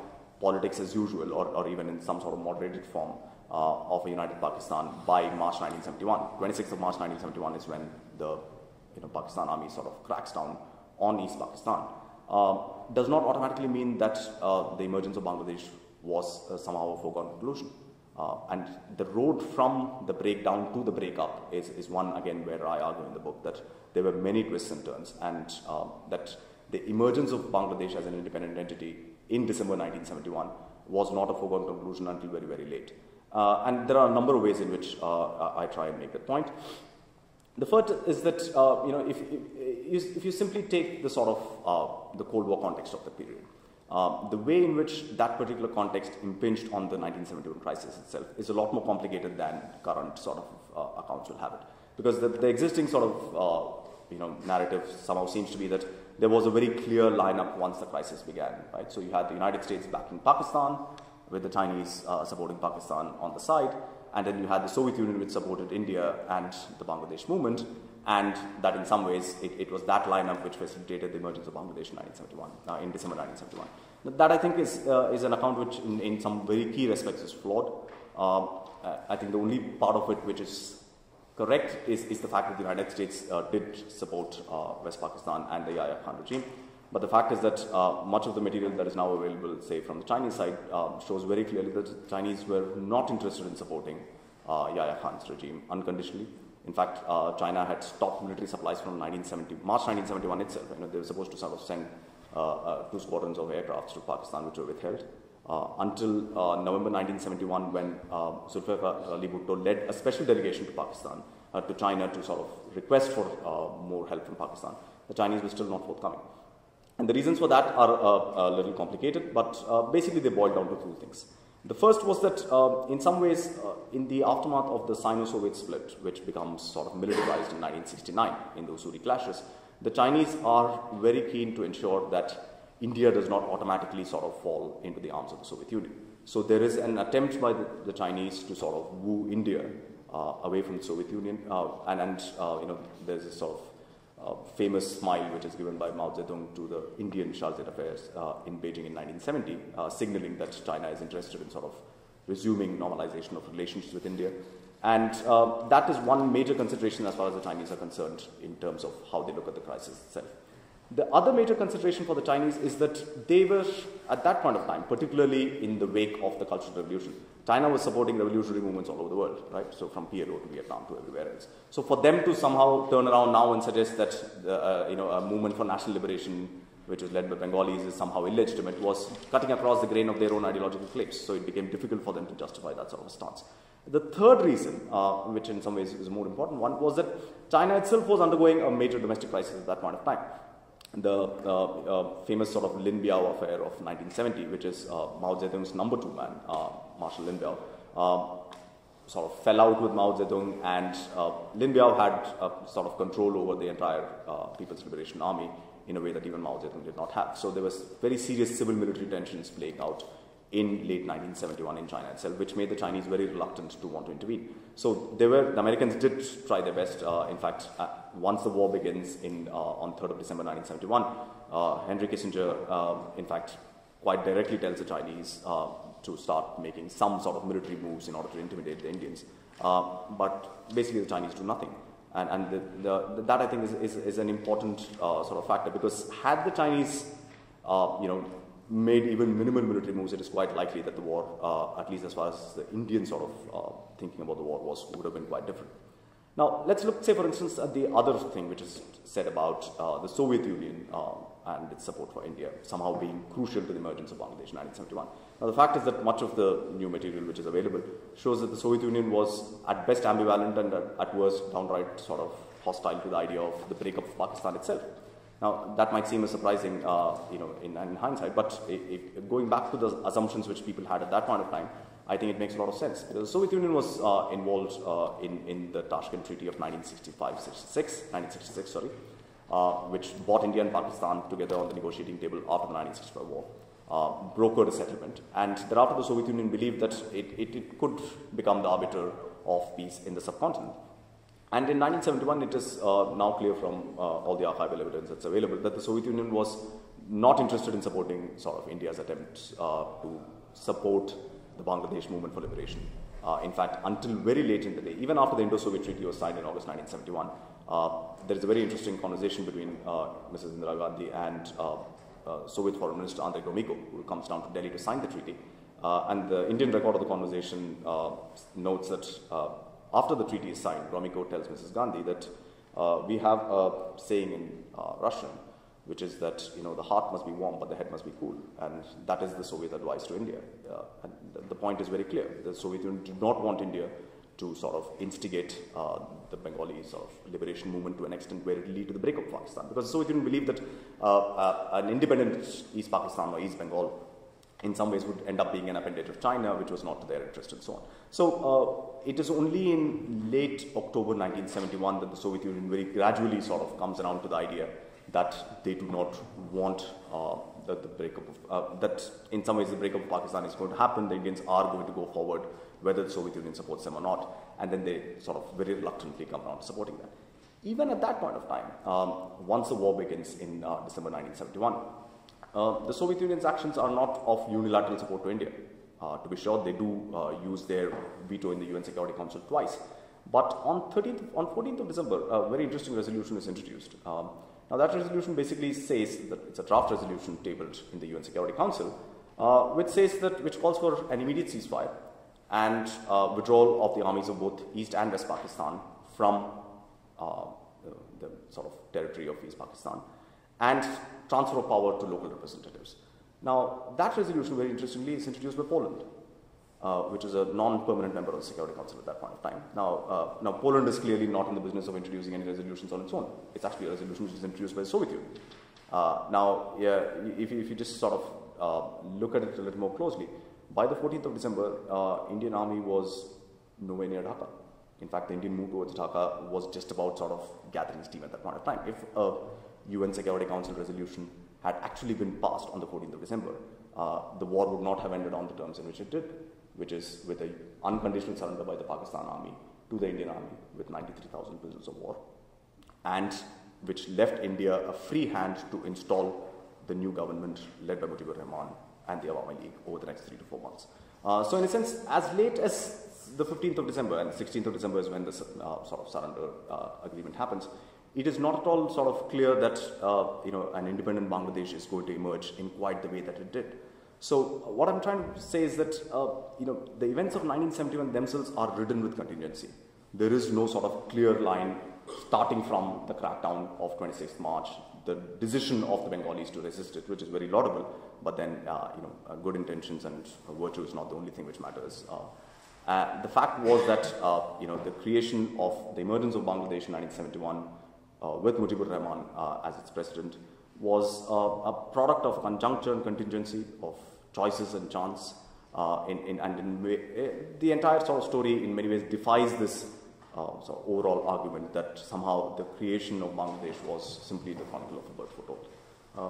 politics as usual or even in some sort of moderated form of a united Pakistan by March 1971. 26th of March 1971 is when the Pakistan army sort of cracks down on East Pakistan. Does not automatically mean that the emergence of Bangladesh was somehow a foregone conclusion. And the road from the breakdown to the breakup is one, again, where I argue in the book that there were many twists and turns, and that the emergence of Bangladesh as an independent entity in December 1971 was not a foregone conclusion until very, very late. And there are a number of ways in which I try and make that point. The first is that if you simply take the sort of the Cold War context of the period, the way in which that particular context impinged on the 1971 crisis itself is a lot more complicated than current sort of accounts will have it. Because the existing sort of narrative somehow seems to be that there was a very clear lineup once the crisis began, right? So you had the United States backing Pakistan, with the Chinese supporting Pakistan on the side, and then you had the Soviet Union which supported India and the Bangladesh movement, and that in some ways it was that lineup which facilitated the emergence of Bangladesh in 1971, in December 1971. That I think is an account which in some very key respects is flawed. I think the only part of it which is correct is the fact that the United States did support West Pakistan and the Yahya Khan regime. But the fact is that much of the material that is now available, say from the Chinese side, shows very clearly that the Chinese were not interested in supporting Yahya Khan's regime unconditionally. In fact, China had stopped military supplies from March 1971 itself. They were supposed to sort of send 2 squadrons of aircrafts to Pakistan, which were withheld. until November 1971, when Zulfikar Ali Bhutto led a special delegation to Pakistan, to China, to sort of request for more help from Pakistan. The Chinese were still not forthcoming. And the reasons for that are a little complicated, but basically they boil down to two things. The first was that in some ways, in the aftermath of the Sino-Soviet split, which becomes sort of militarized in 1969 in the Usuri clashes, the Chinese are very keen to ensure that India does not automatically sort of fall into the arms of the Soviet Union. So there is an attempt by the Chinese to sort of woo India away from the Soviet Union, and there's a sort of famous smile which is given by Mao Zedong to the Indian Chargé d'Affaires in Beijing in 1970, signaling that China is interested in sort of resuming normalization of relations with India. And that is one major consideration as far as the Chinese are concerned in terms of how they look at the crisis itself. The other major consideration for the Chinese is that they were, at that point of time, particularly in the wake of the Cultural Revolution, China was supporting revolutionary movements all over the world, right? So from PLO to Vietnam to everywhere else. So for them to somehow turn around now and suggest that a movement for national liberation, which was led by Bengalis, is somehow illegitimate, was cutting across the grain of their own ideological claims. So it became difficult for them to justify that sort of a stance. The third reason, which in some ways is a more important one, was that China itself was undergoing a major domestic crisis at that point of time. The famous sort of Lin Biao affair of 1970, which is Mao Zedong's number two man, Marshal Lin Biao, sort of fell out with Mao Zedong, and Lin Biao had sort of control over the entire People's Liberation Army in a way that even Mao Zedong did not have. So there was very serious civil-military tensions playing out in late 1971 in China itself, which made the Chinese very reluctant to want to intervene. So the Americans did try their best. In fact, once the war begins on 3rd of December 1971, Henry Kissinger, in fact, quite directly tells the Chinese to start making some sort of military moves in order to intimidate the Indians. But basically the Chinese do nothing. And that, I think, is an important sort of factor, because had the Chinese, made even minimal military moves, it is quite likely that the war, at least as far as the Indian sort of thinking about the war would have been quite different. Now, let's look, say, for instance, at the other thing which is said about the Soviet Union and its support for India somehow being crucial to the emergence of Bangladesh in 1971. Now, the fact is that much of the new material which is available shows that the Soviet Union was at best ambivalent and at worst downright sort of hostile to the idea of the breakup of Pakistan itself. Now, that might seem surprising, in hindsight, but going back to the assumptions which people had at that point of time, I think it makes a lot of sense. Because the Soviet Union was involved in the Tashkent Treaty of 1966, which brought India and Pakistan together on the negotiating table after the 1965 war, brokered a settlement. And thereafter, the Soviet Union believed that it could become the arbiter of peace in the subcontinent. And in 1971, it is now clear from all the archival evidence that's available that the Soviet Union was not interested in supporting sort of India's attempts to support the Bangladesh movement for liberation. In fact, until very late in the day, even after the Indo-Soviet Treaty was signed in August 1971, there is a very interesting conversation between Mrs. Indira Gandhi and Soviet Foreign Minister Andrei Gromyko, who comes down to Delhi to sign the treaty. And the Indian record of the conversation notes that after the treaty is signed, Gromyko tells Mrs. Gandhi that we have a saying in Russian, which is that the heart must be warm, but the head must be cool, and that is the Soviet advice to India. And the point is very clear: the Soviet Union did not want India to sort of instigate the Bengali sort of liberation movement to an extent where it will lead to the breakup of Pakistan, because the Soviet Union believed that an independent East Pakistan or East Bengal in some ways would end up being an appendage of China, which was not to their interest, and so on. So it is only in late October 1971 that the Soviet Union very gradually sort of comes around to the idea that they do not want the breakup of, that in some ways the breakup of Pakistan is going to happen, the Indians are going to go forward, whether the Soviet Union supports them or not, and then they sort of very reluctantly come around to supporting that. Even at that point of time, once the war begins in December 1971, the Soviet Union's actions are not of unilateral support to India. To be sure, they do use their veto in the UN Security Council twice. But on 14th of December, a very interesting resolution is introduced. Now, that resolution basically says that it's a draft resolution tabled in the UN Security Council, which calls for an immediate ceasefire and withdrawal of the armies of both East and West Pakistan from the sort of territory of East Pakistan, and transfer of power to local representatives. Now, that resolution, very interestingly, is introduced by Poland, which is a non-permanent member of the Security Council at that point of time. Now, Poland is clearly not in the business of introducing any resolutions on its own. It's actually a resolution which is introduced by the Soviet Union. If you just sort of look at it a little more closely, by the 14th of December, Indian Army was nowhere near Dhaka. In fact, the Indian move towards Dhaka was just about sort of gathering steam at that point of time. If a UN Security Council resolution had actually been passed on the 14th of December, the war would not have ended on the terms in which it did, which is with an unconditional surrender by the Pakistan Army to the Indian Army with 93,000 prisoners of war, and which left India a free hand to install the new government led by Mujibur Rahman and the Awami League over the next 3 to 4 months. So in a sense, as late as the 15th of December, and the 16th of December is when the sort of surrender agreement happens, it is not at all sort of clear that an independent Bangladesh is going to emerge in quite the way that it did. So what I'm trying to say is that the events of 1971 themselves are ridden with contingency. There is no sort of clear line starting from the crackdown of 26th March, the decision of the Bengalis to resist it, which is very laudable, but then good intentions and virtue is not the only thing which matters. The fact was that the creation of the emergence of Bangladesh in 1971 with Mujibur Rahman as its president was a product of conjuncture and contingency, of choices and chance, the entire sort of story in many ways defies this sort of overall argument that somehow the creation of Bangladesh was simply the Chronicle of a bird foretold.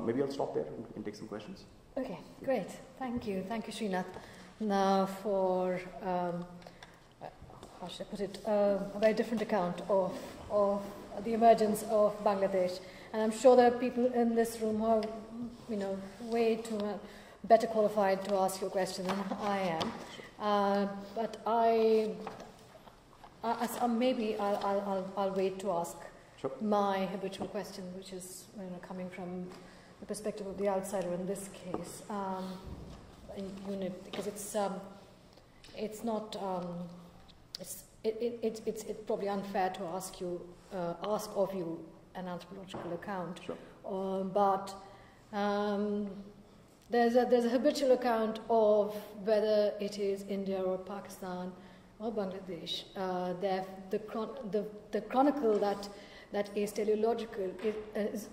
Maybe I'll stop there and take some questions. Okay, great. Thank you, Srinath. Now for, how should I put it, a very different account of the emergence of Bangladesh. And I'm sure there are people in this room who are, way too better qualified to ask you a question than I am. But maybe I'll wait to ask my habitual question, which is coming from the perspective of the outsider in this case. Because it's probably unfair to ask of you an anthropological account. Sure. But there's a habitual account of whether it is India or Pakistan or Bangladesh. The chronicle that is teleological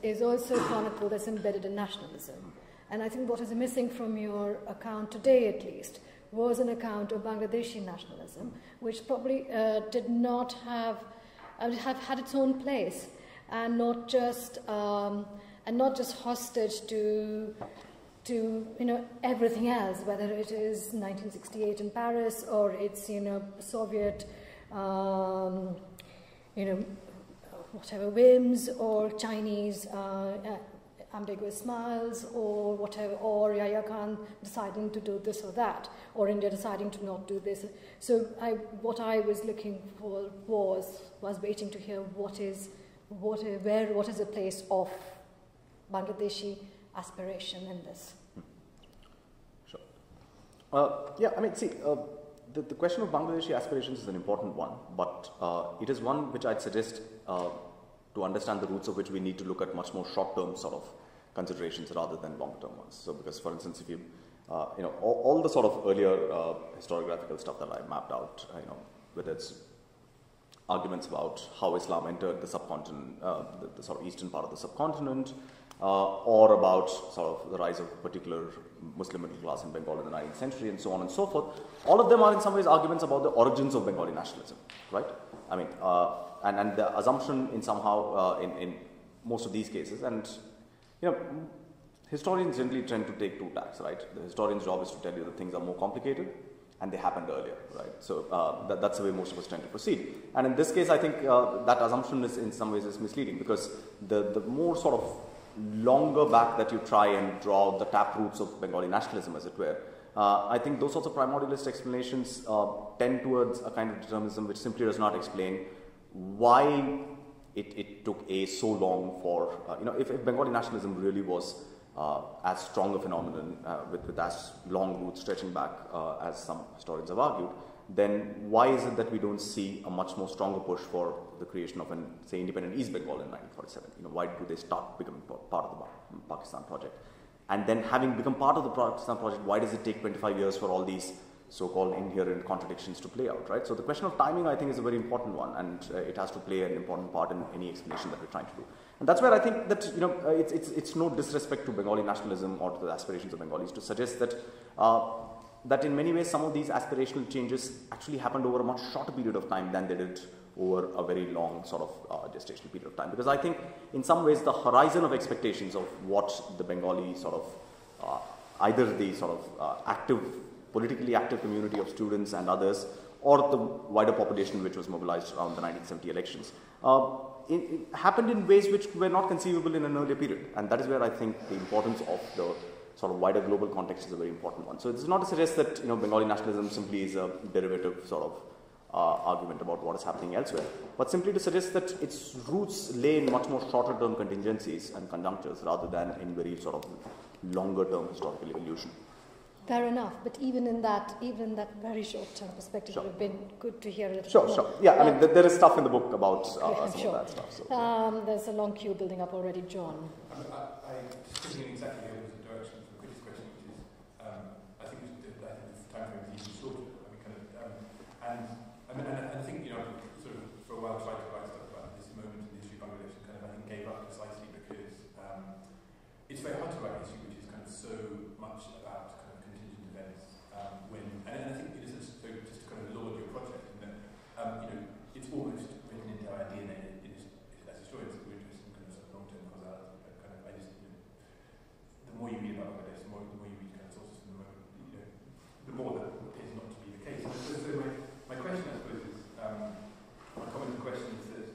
is also a chronicle that's embedded in nationalism. And I think what is missing from your account today, at least, was an account of Bangladeshi nationalism, which probably did not have had its own place, and not just hostage to everything else, whether it is 1968 in Paris or it's Soviet whatever whims, or Chinese ambiguous smiles, or whatever, or Yahya Khan deciding to do this or that, or India deciding to not do this. So what I was looking for was waiting to hear what is the place of Bangladeshi aspiration in this. Sure. The question of Bangladeshi aspirations is an important one, but it is one which I'd suggest to understand the roots of which we need to look at much more short-term sort of considerations rather than long-term ones. So, because for instance, if you, all the sort of earlier historiographical stuff that I mapped out, whether it's arguments about how Islam entered the subcontinent, the sort of eastern part of the subcontinent, or about sort of the rise of a particular Muslim middle class in Bengal in the 19th century, and so on and so forth. All of them are in some ways arguments about the origins of Bengali nationalism, right? I mean, and the assumption in somehow in most of these cases, and historians generally tend to take two tacks, right? The historian's job is to tell you that things are more complicated and they happened earlier, right? So that's the way most of us tend to proceed. And in this case, I think that assumption is in some ways is misleading, because the more sort of longer back that you try and draw the taproots of Bengali nationalism, as it were, I think those sorts of primordialist explanations tend towards a kind of determinism which simply does not explain why it took so long for, if Bengali nationalism really was as strong a phenomenon with as long roots stretching back as some historians have argued, then why is it that we don't see a much more stronger push for the creation of an, independent East Bengal in 1947? Why do they start becoming part of the Pakistan project? and then having become part of the Pakistan project, why does it take 25 years for all these so-called inherent contradictions to play out, right? So the question of timing, I think, is a very important one, and it has to play an important part in any explanation that we're trying to do. And that's where I think that, it's no disrespect to Bengali nationalism or to the aspirations of Bengalis to suggest that that in many ways some of these aspirational changes actually happened over a much shorter period of time than they did over a very long sort of gestational period of time. Because I think in some ways the horizon of expectations of what the Bengali sort of, either the sort of politically active community of students and others, or the wider population which was mobilized around the 1970 elections, it happened in ways which were not conceivable in an earlier period. And that is where I think the importance of the sort of wider global context is a very important one. So this is not to suggest that Bengali nationalism simply is a derivative sort of argument about what is happening elsewhere, but simply to suggest that its roots lay in much more shorter term contingencies and conjunctures rather than in very sort of longer term historical evolution. Fair enough, but even in that very short-term perspective, Sure. it would have been good to hear a little Sure, more. sure. Yeah, I mean, there is stuff in the book about some sure. of that stuff. So. There's a long queue building up already, John. I just thinking in exactly the opposite direction from Chris' question, which is, I think the time frame is even shorter. And I think, sort of for a while tried to write stuff about this moment in the history of Bangladesh and I think gave up precisely because it's very hard to write history which is kind of so much about kind of contingent events and I think just to kind of laud your project in that it's almost written into our DNA as historians that we're interested in kind of long-term causality, but kind of the more you read about Bangladesh, the more you read kind of sources from the moment, the more that appears not to be the case. So my question, I suppose, is my comment and question is that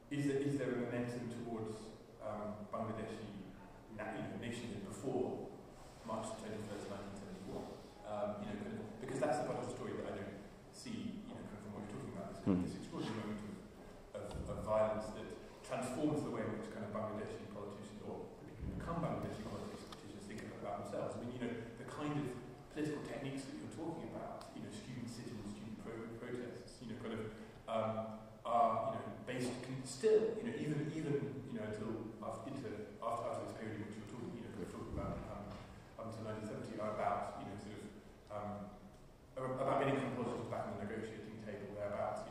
is there a momentum towards Bangladeshi nationhood before March 21st, 1971? Because that's the part of the story that I don't see, from what you're talking about. This extraordinary moment of violence that transforms the way in which kind of Bangladeshi politicians, or the people who become Bangladeshi politicians, think about themselves. I mean, the kind of political techniques that you're talking about, student sit-ins, student protests, are based still, even until after this period in which you're talking, talking about up until 1970, are about about getting kind of politicians back on the negotiating table. They're about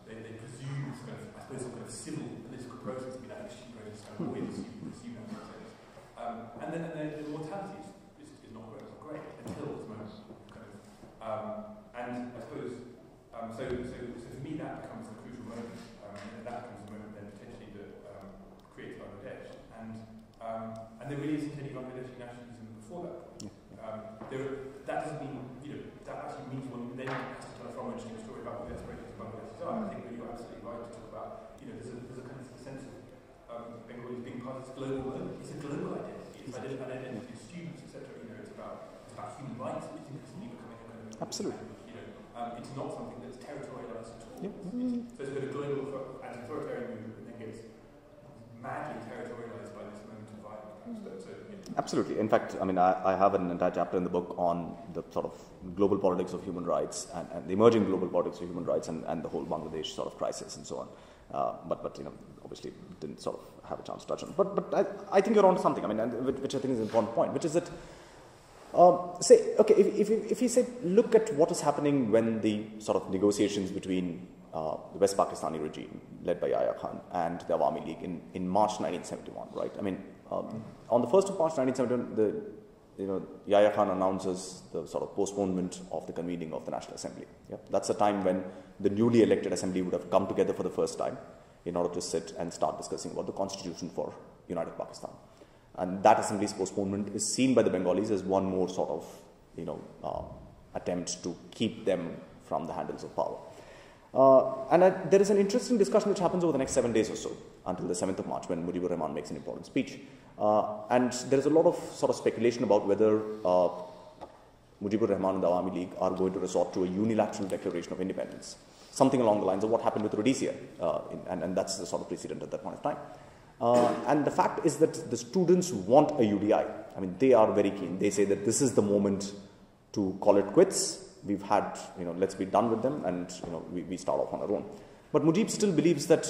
they presume this kind of, I suppose, some kind of civil political process. I mean, that exchange process kind of always presume that process. And then the mortality is not great until this moment, kind of. And I suppose so for me that becomes the crucial moment, and that becomes the moment then potentially that creates Bangladesh. And there really isn't any Bangladeshi nationalism before that point. That doesn't mean that actually means one then has to tell a far more interesting story about what the aspirations of Bangladesh are. I think that you're absolutely right to talk about there's a kind of sense of Bengalis being part of this global moment. It's a global identity. It's an identity of students, etc. It's about human rights. It's increasingly becoming a kind of Absolutely. It's not something that's territorialized at all. Yep. So it's a bit of global anti-authoritarian movement that then gets madly territorialized by this moment of violence. Absolutely. In fact, I mean, I have an entire chapter in the book on the sort of global politics of human rights and the emerging global politics of human rights and the whole Bangladesh sort of crisis and so on. But obviously didn't sort of have a chance to touch on it. But I think you're on to something. I mean, which I think is an important point, which is that if you say look at what is happening when the sort of negotiations between the West Pakistani regime led by Yahya Khan and the Awami League in March 1971, right? I mean, on the 1st of March 1971, Yahya Khan announces the sort of postponement of the convening of the National Assembly. Yeah? That's the time when the newly elected assembly would have come together for the first time in order to sit and start discussing about the constitution for United Pakistan. And that assembly's postponement is seen by the Bengalis as one more sort of, attempt to keep them from the handles of power. There is an interesting discussion which happens over the next 7 days or so, until the 7th of March, when Mujibur Rahman makes an important speech. And there is a lot of sort of speculation about whether Mujibur Rahman and the Awami League are going to resort to a unilateral declaration of independence, something along the lines of what happened with Rhodesia, and that's the sort of precedent at that point of time. And the fact is that the students want a UDI. I mean, they are very keen. They say that this is the moment to call it quits. We've had, let's be done with them, and we start off on our own. But Mujib still believes that,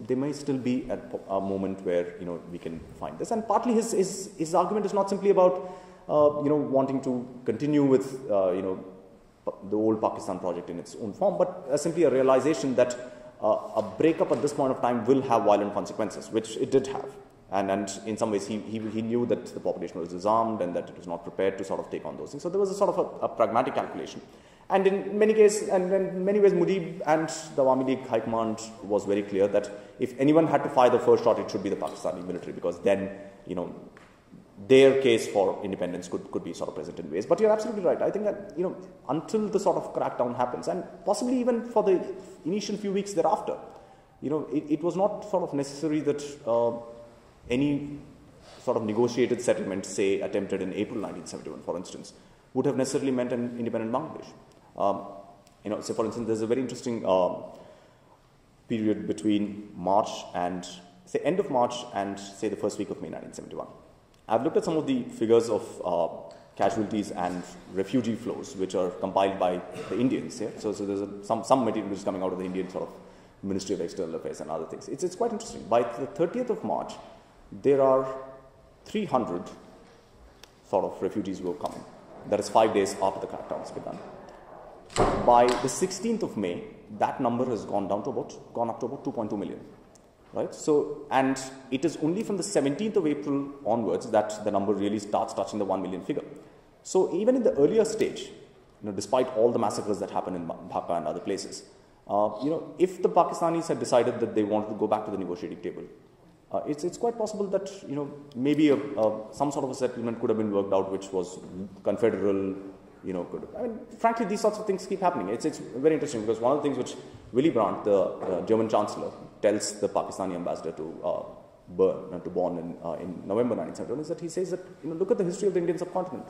there may still be a moment where, we can find this. And partly his argument is not simply about, wanting to continue with, the old Pakistan project in its own form, but simply a realization that a breakup at this point of time will have violent consequences, which it did have. And in some ways, he knew that the population was disarmed and that it was not prepared to sort of take on those things. So there was a sort of a pragmatic calculation. And in many ways, Mujib and the Awami League High Command was very clear that if anyone had to fire the first shot, it should be the Pakistani military, because then, their case for independence could be sort of present in ways. But you're absolutely right. I think that, until the sort of crackdown happens, and possibly even for the initial few weeks thereafter, it was not sort of necessary that any sort of negotiated settlement, say, attempted in April 1971, for instance, would have necessarily meant an independent Bangladesh. Say, for instance, there's a very interesting period between March and, say, end of March and, say, the first week of May 1971. I've looked at some of the figures of casualties and refugee flows, which are compiled by the Indians. Yeah? So there's some material which is coming out of the Indian sort of Ministry of External Affairs and other things. It's quite interesting. By the 30th of March, there are 300 sort of refugees who are coming. That is 5 days after the crackdown has begun. By the 16th of May, that number has gone up to about 2.2 million. Right? So, and it is only from the 17th of April onwards that the number really starts touching the 1 million figure. So even in the earlier stage, despite all the massacres that happened in Dhaka and other places, if the Pakistanis had decided that they wanted to go back to the negotiating table, it's quite possible that, maybe some sort of a settlement could have been worked out, which was confederal, frankly, these sorts of things keep happening. It's very interesting, because one of the things which Willy Brandt, the German Chancellor, tells the Pakistani ambassador to Bonn in November 1971 is that he says that, look at the history of the Indian subcontinent.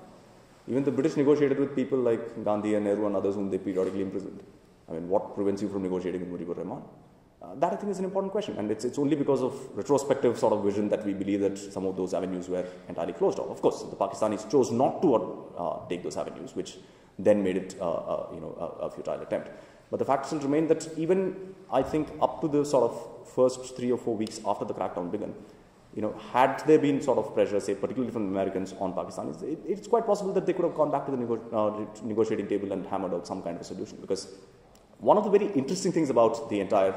Even the British negotiated with people like Gandhi and Nehru and others whom they periodically imprisoned. What prevents you from negotiating with Mujibur Rahman? That, I think, is an important question, and it's only because of retrospective sort of vision that we believe that some of those avenues were entirely closed off. Of course, the Pakistanis chose not to take those avenues, which then made it a futile attempt. But the fact still remained that even, I think, up to the sort of first 3 or 4 weeks after the crackdown began, had there been sort of pressure, say, particularly from the Americans on Pakistanis, it's quite possible that they could have gone back to the negotiating table and hammered out some kind of a solution. Because one of the very interesting things about the entire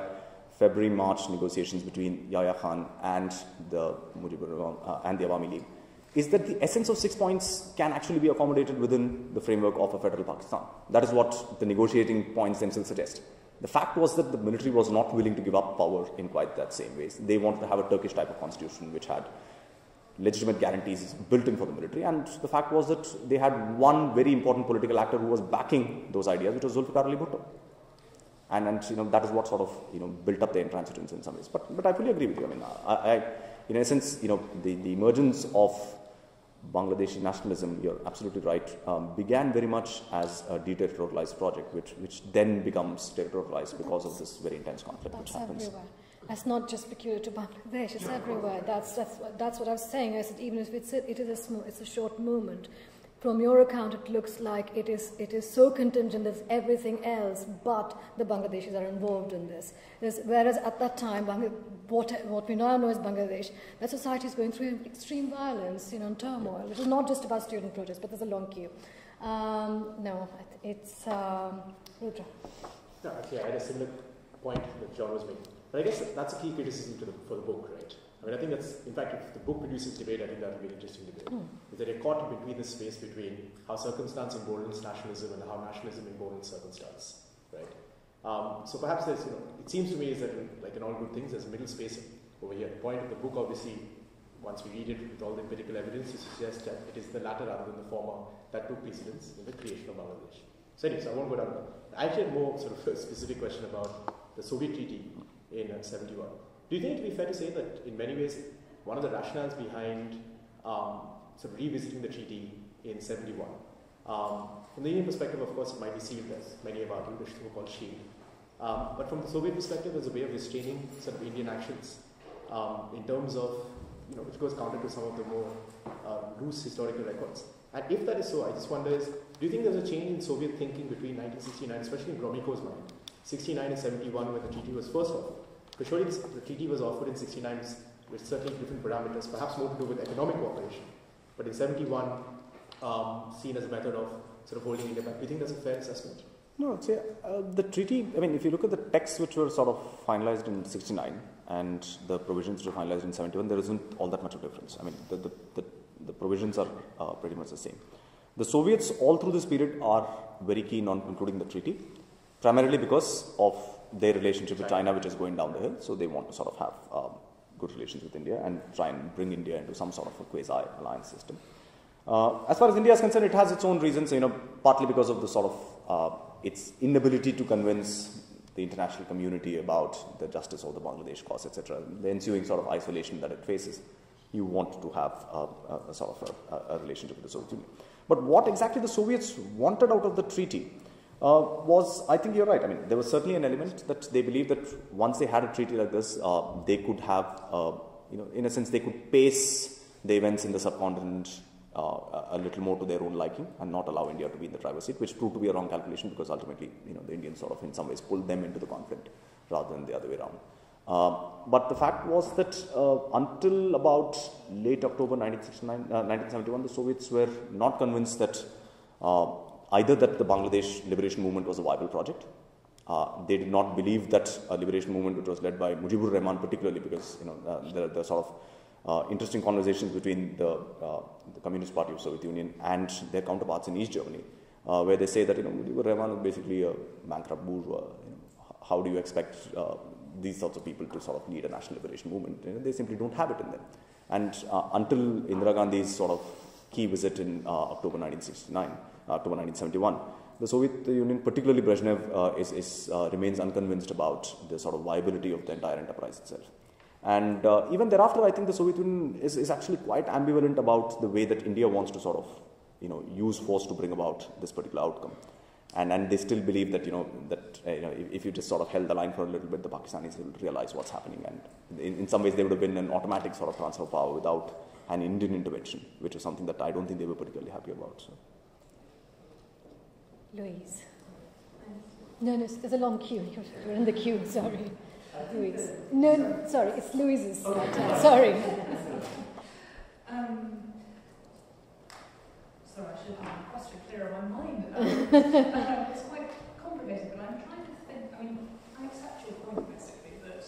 February-March negotiations between Yahya Khan and the Awami League is that the essence of 6 points can actually be accommodated within the framework of a federal Pakistan. That is what the negotiating points themselves suggest. The fact was that the military was not willing to give up power in quite that same ways. They wanted to have a Turkish type of constitution which had legitimate guarantees built in for the military, and the fact was that they had one very important political actor who was backing those ideas, which was Zulfikar Ali Bhutto. And that is what sort of built up the intransigence in some ways. But I fully agree with you. In essence, the emergence of Bangladeshi nationalism, you're absolutely right, began very much as a deterritorialized project, which then becomes territorialized because of this very intense conflict which happens. Everywhere. That's not just peculiar to Bangladesh. It's everywhere. That's what I was saying. I said even if it's a short movement. From your account, it looks like it is so contingent as everything else, but the Bangladeshis are involved in this. Whereas at that time, what we now know as Bangladesh, that society is going through extreme violence, and turmoil. It is not just about student protests, but there's a long queue. It's Rudra. No, actually, I had a similar point that John was making. But I guess that's a key criticism for the book, right? I think that's, in fact, if the book produces debate, I think that would be an interesting debate. Is that you're caught between this space between how circumstance emboldens nationalism and how nationalism emboldens circumstance, right? So perhaps there's, it seems to me is that, like in all good things, there's a middle space over here. The point of the book, obviously, once we read it with all the empirical evidence, is suggest that it is the latter rather than the former that took precedence in the creation of Bangladesh. So anyway, I won't go down there. I actually had more sort of a specific question about the Soviet treaty in 71. Do you think it would be fair to say that in many ways, one of the rationales behind sort of revisiting the treaty in 71, from the Indian perspective, of course, it might be seen as many have argued, the so-called shield. But from the Soviet perspective, there's a way of restraining sort of Indian actions in terms of, which goes counter to some of the more loose historical records. And if that is so, I just wonder do you think there's a change in Soviet thinking between 1969, especially in Gromyko's mind, 69 and 71 when the treaty was first offered. Because surely the treaty was offered in 69 with certainly different parameters, perhaps more to do with economic cooperation. But in 71, seen as a method of sort of holding India back. Do you think that's a fair assessment? No, see, the treaty, I mean, if you look at the texts which were sort of finalized in 69 and the provisions which were finalized in 71, there isn't all that much of difference. I mean, the provisions are pretty much the same. The Soviets all through this period are very keen on concluding the treaty, primarily because of their relationship with China, which is going down the hill. So they want to sort of have good relations with India and try and bring India into some sort of a quasi-alliance system. As far as India is concerned, it has its own reasons, partly because of the sort of its inability to convince the international community about the justice of the Bangladesh cause, etc. The ensuing sort of isolation that it faces. You want to have a sort of a relationship with the Soviet Union. But what exactly the Soviets wanted out of the treaty was, I think you're right. I mean, there was certainly an element that they believed that once they had a treaty like this, they could have, in a sense, they could pace the events in the subcontinent a little more to their own liking and not allow India to be in the driver's seat, which proved to be a wrong calculation because ultimately, the Indians sort of in some ways pulled them into the conflict rather than the other way around. But the fact was that until about late October 1971, the Soviets were not convinced that either that the Bangladesh liberation movement was a viable project. They did not believe that a liberation movement which was led by Mujibur Rahman particularly, because there are sort of interesting conversations between the Communist Party of Soviet Union and their counterparts in East Germany, where they say that Mujibur Rahman is basically a bankrupt bourgeois. How do you expect these sorts of people to sort of lead a national liberation movement? They simply don't have it in them. And until Indira Gandhi's sort of key visit in October 1971, the Soviet Union, particularly Brezhnev, remains unconvinced about the sort of viability of the entire enterprise itself. And even thereafter, I think the Soviet Union is actually quite ambivalent about the way that India wants to sort of, use force to bring about this particular outcome. And they still believe that, if you just sort of held the line for a little bit, the Pakistanis will realize what's happening. And in some ways, there would have been an automatic sort of transfer of power without an Indian intervention, which is something that I don't think they were particularly happy about. So. Louise. No, there's a long queue. You're in the queue, sorry. Louise. No, sorry, it's Louise's. Sorry. Sorry, I should have had a question clear in my mind. It's quite complicated, but I'm trying to think. I mean, I accept your point basically that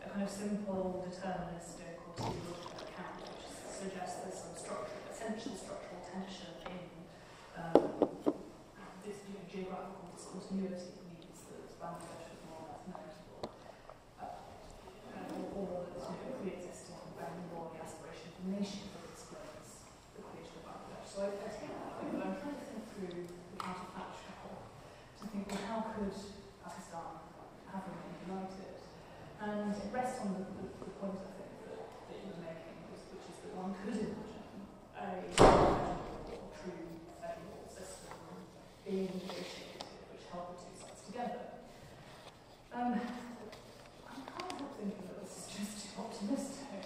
a kind of simple, deterministic or teleological account, which suggests there's some essential structural tension in this geographical discontinuity means that Bangladesh is more or less notable, or that pre-existing Bengali aspiration of the nation that explains the creation of Bangladesh. So I take that point, but I'm trying to think through the counterfactual to think, well, how could Pakistan have remained united? And it rests on the point, I think, that you were making, which is that one could imagine a true federal system being negotiated, which held the two sides together. I can't help thinking that this is just too optimistic.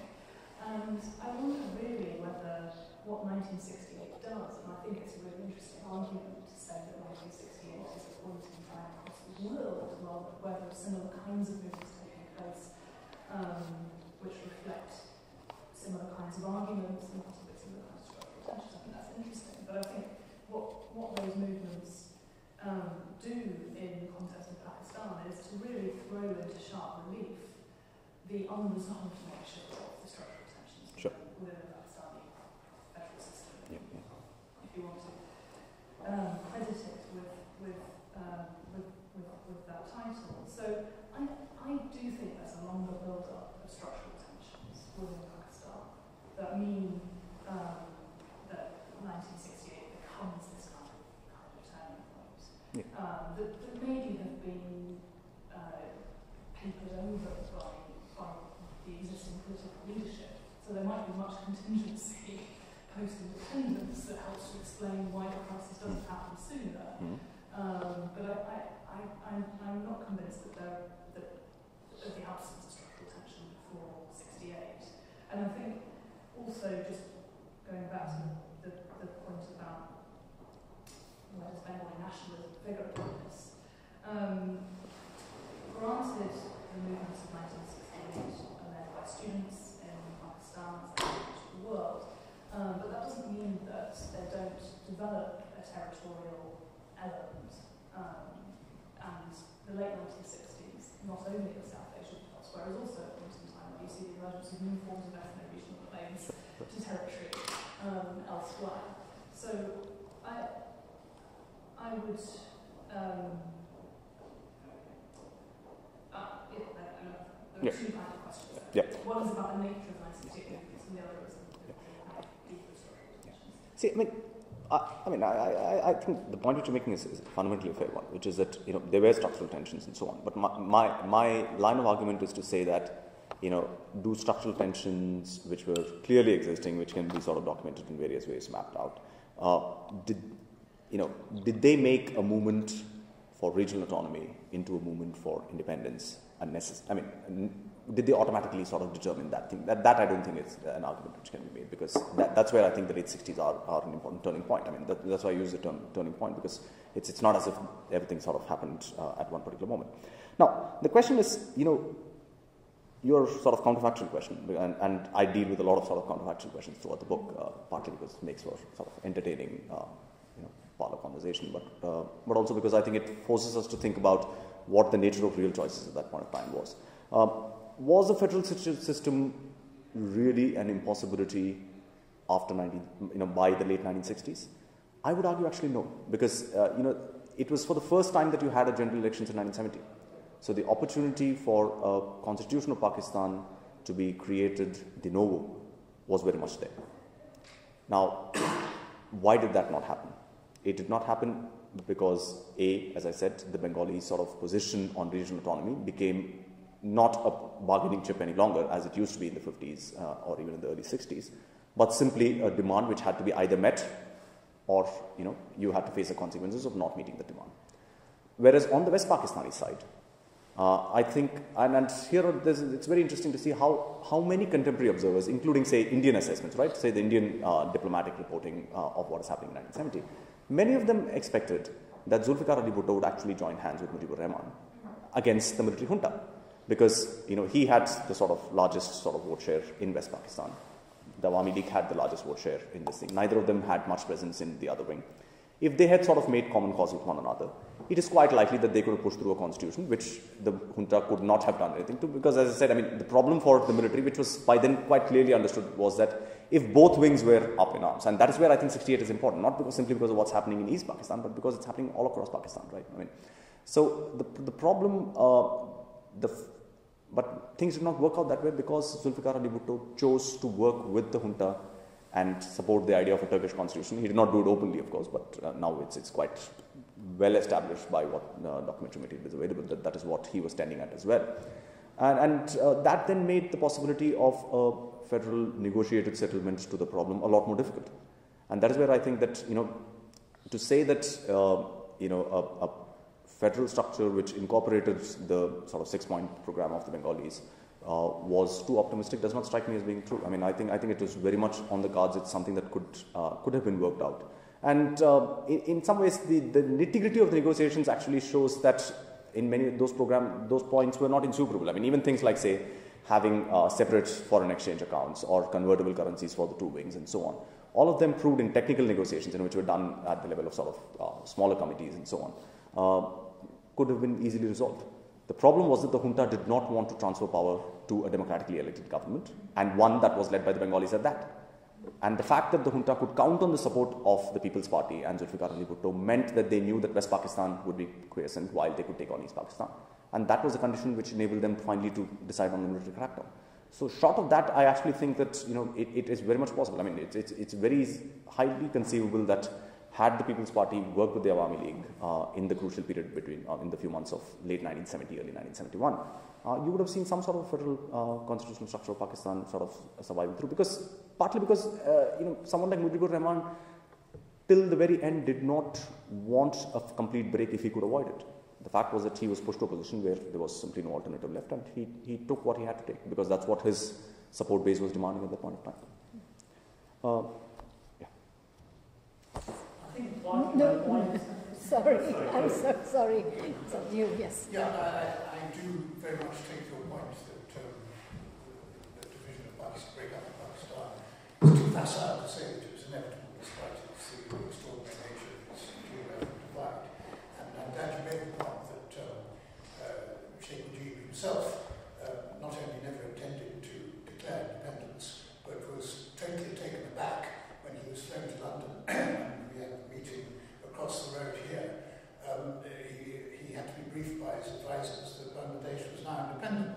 And I wonder really whether what 1968 does, and I think it's a really interesting argument to say that 1968 is a point in time across the world, where there are similar kinds of movements taking place, which reflect similar kinds of arguments and possibly similar kinds of structural tensions. I think that's interesting. But I think what those movements do in the context of Pakistan is to really throw into sharp relief the unresolved nature of the structural tensions within the Pakistani federal system. Yeah. If you want to credit it with that title. So I do think there's a longer build-up of structural tensions within Pakistan that mean that 1968 becomes this kind of turning point. Yeah. That maybe have been papered over by the existing political leadership. So there might be much contingency post-independence that helps to explain why the crisis doesn't happen sooner. But I'm not convinced that of the absence of structural tension before 68. And I think also just going back to the point about where does Bengali nationalism figure in this, the movements of 1968 are led by students in Pakistan and the world. But that doesn't mean that they don't develop a territorial element. And the late 1960s, not only in South Asia but elsewhere, is also a point in time where you see the emergence of new forms of ethno-regional claims to territory elsewhere. So I would there are two kinds of questions. Yeah. One is about the nature of 1968 movements, and the other is how deeper historical tensions. See, I think the point which you're making is fundamentally a fair one, which is that there were structural tensions and so on. But my line of argument is to say that do structural tensions which were clearly existing, which can be sort of documented in various ways, mapped out, did they make a movement for regional autonomy into a movement for independence unnecessary? Did they automatically sort of determine that thing? That I don't think is an argument which can be made, because that's where I think the late 60s are an important turning point. That's why I use the term turning point, because it's not as if everything sort of happened at one particular moment. Now, the question is, your sort of counterfactual question, and I deal with a lot of sort of counterfactual questions throughout the book, partly because it makes for sort of entertaining parlor conversation, but also because I think it forces us to think about what the nature of real choices at that point of time was. Was the federal system really an impossibility after by the late 1960s? I would argue actually no, because it was for the first time that you had a general elections in 1970. So the opportunity for a constitution of Pakistan to be created de novo was very much there. Now, why did that not happen? It did not happen because, as I said, the Bengali sort of position on regional autonomy became not a bargaining chip any longer, as it used to be in the 50s or even in the early 60s, but simply a demand which had to be either met or, you had to face the consequences of not meeting the demand. Whereas on the West Pakistani side, I think, and here it's very interesting to see how many contemporary observers, including, say, Indian assessments, right, say the Indian diplomatic reporting of what is happening in 1970, many of them expected that Zulfikar Ali Bhutto would actually join hands with Mujibur Rahman against the military junta, because he had the sort of largest sort of vote share in West Pakistan. The Awami League had the largest vote share in this thing. Neither of them had much presence in the other wing. If they had sort of made common cause with one another, it is quite likely that they could have pushed through a constitution, which the junta could not have done anything to, because, as I said, the problem for the military, which was by then quite clearly understood, was that if both wings were up in arms, and that is where I think 68 is important, not simply because of what's happening in East Pakistan, but because it's happening all across Pakistan, right? So the problem, but things did not work out that way because Zulfikar Ali Bhutto chose to work with the junta and support the idea of a Turkish constitution. He did not do it openly, of course, but now it's quite well established by what documentary material is available, that is what he was standing at as well. And that then made the possibility of a federal negotiated settlement to the problem a lot more difficult. And that is where I think that, to say that, a federal structure which incorporated the sort of 6-point program of the Bengalis was too optimistic does not strike me as being true. I think it was very much on the cards. It's something that could have been worked out. And in some ways, the nitty-gritty of the negotiations actually shows that in many of those points were not insuperable. Even things like, say, having separate foreign exchange accounts or convertible currencies for the two wings and so on. All of them proved in technical negotiations, which were done at the level of sort of smaller committees and so on, could have been easily resolved. The problem was that the junta did not want to transfer power to a democratically elected government, and one that was led by the Bengalis at that. And the fact that the junta could count on the support of the People's Party and Zulfikar Ali Bhutto meant that they knew that West Pakistan would be quiescent while they could take on East Pakistan. And that was a condition which enabled them finally to decide on a military crackdown. So short of that, I actually think that it is very much possible. It's very highly conceivable that had the People's Party worked with the Awami League in the crucial period between in the few months of late 1970, early 1971, you would have seen some sort of federal constitutional structure of Pakistan sort of surviving through. Partly because someone like Mujibur Rahman, till the very end, did not want a complete break if he could avoid it. The fact was that he was pushed to a position where there was simply no alternative left, and he took what he had to take because that's what his support base was demanding at that point of time. I think sorry, I'm so sorry. So you, yes. Yeah, I do very much take your point that the division of Pakistan, breakup of Pakistan, is too facile to say that it was inevitable despite its extraordinary nature of its geographic divide. And I'm glad you made the point that Sheikh Mujib himself not only never intended to declare independence, but was totally taken aback when he was flown to London and we had a meeting across the road here. He had to be briefed by his advisors that Bangladesh was now independent.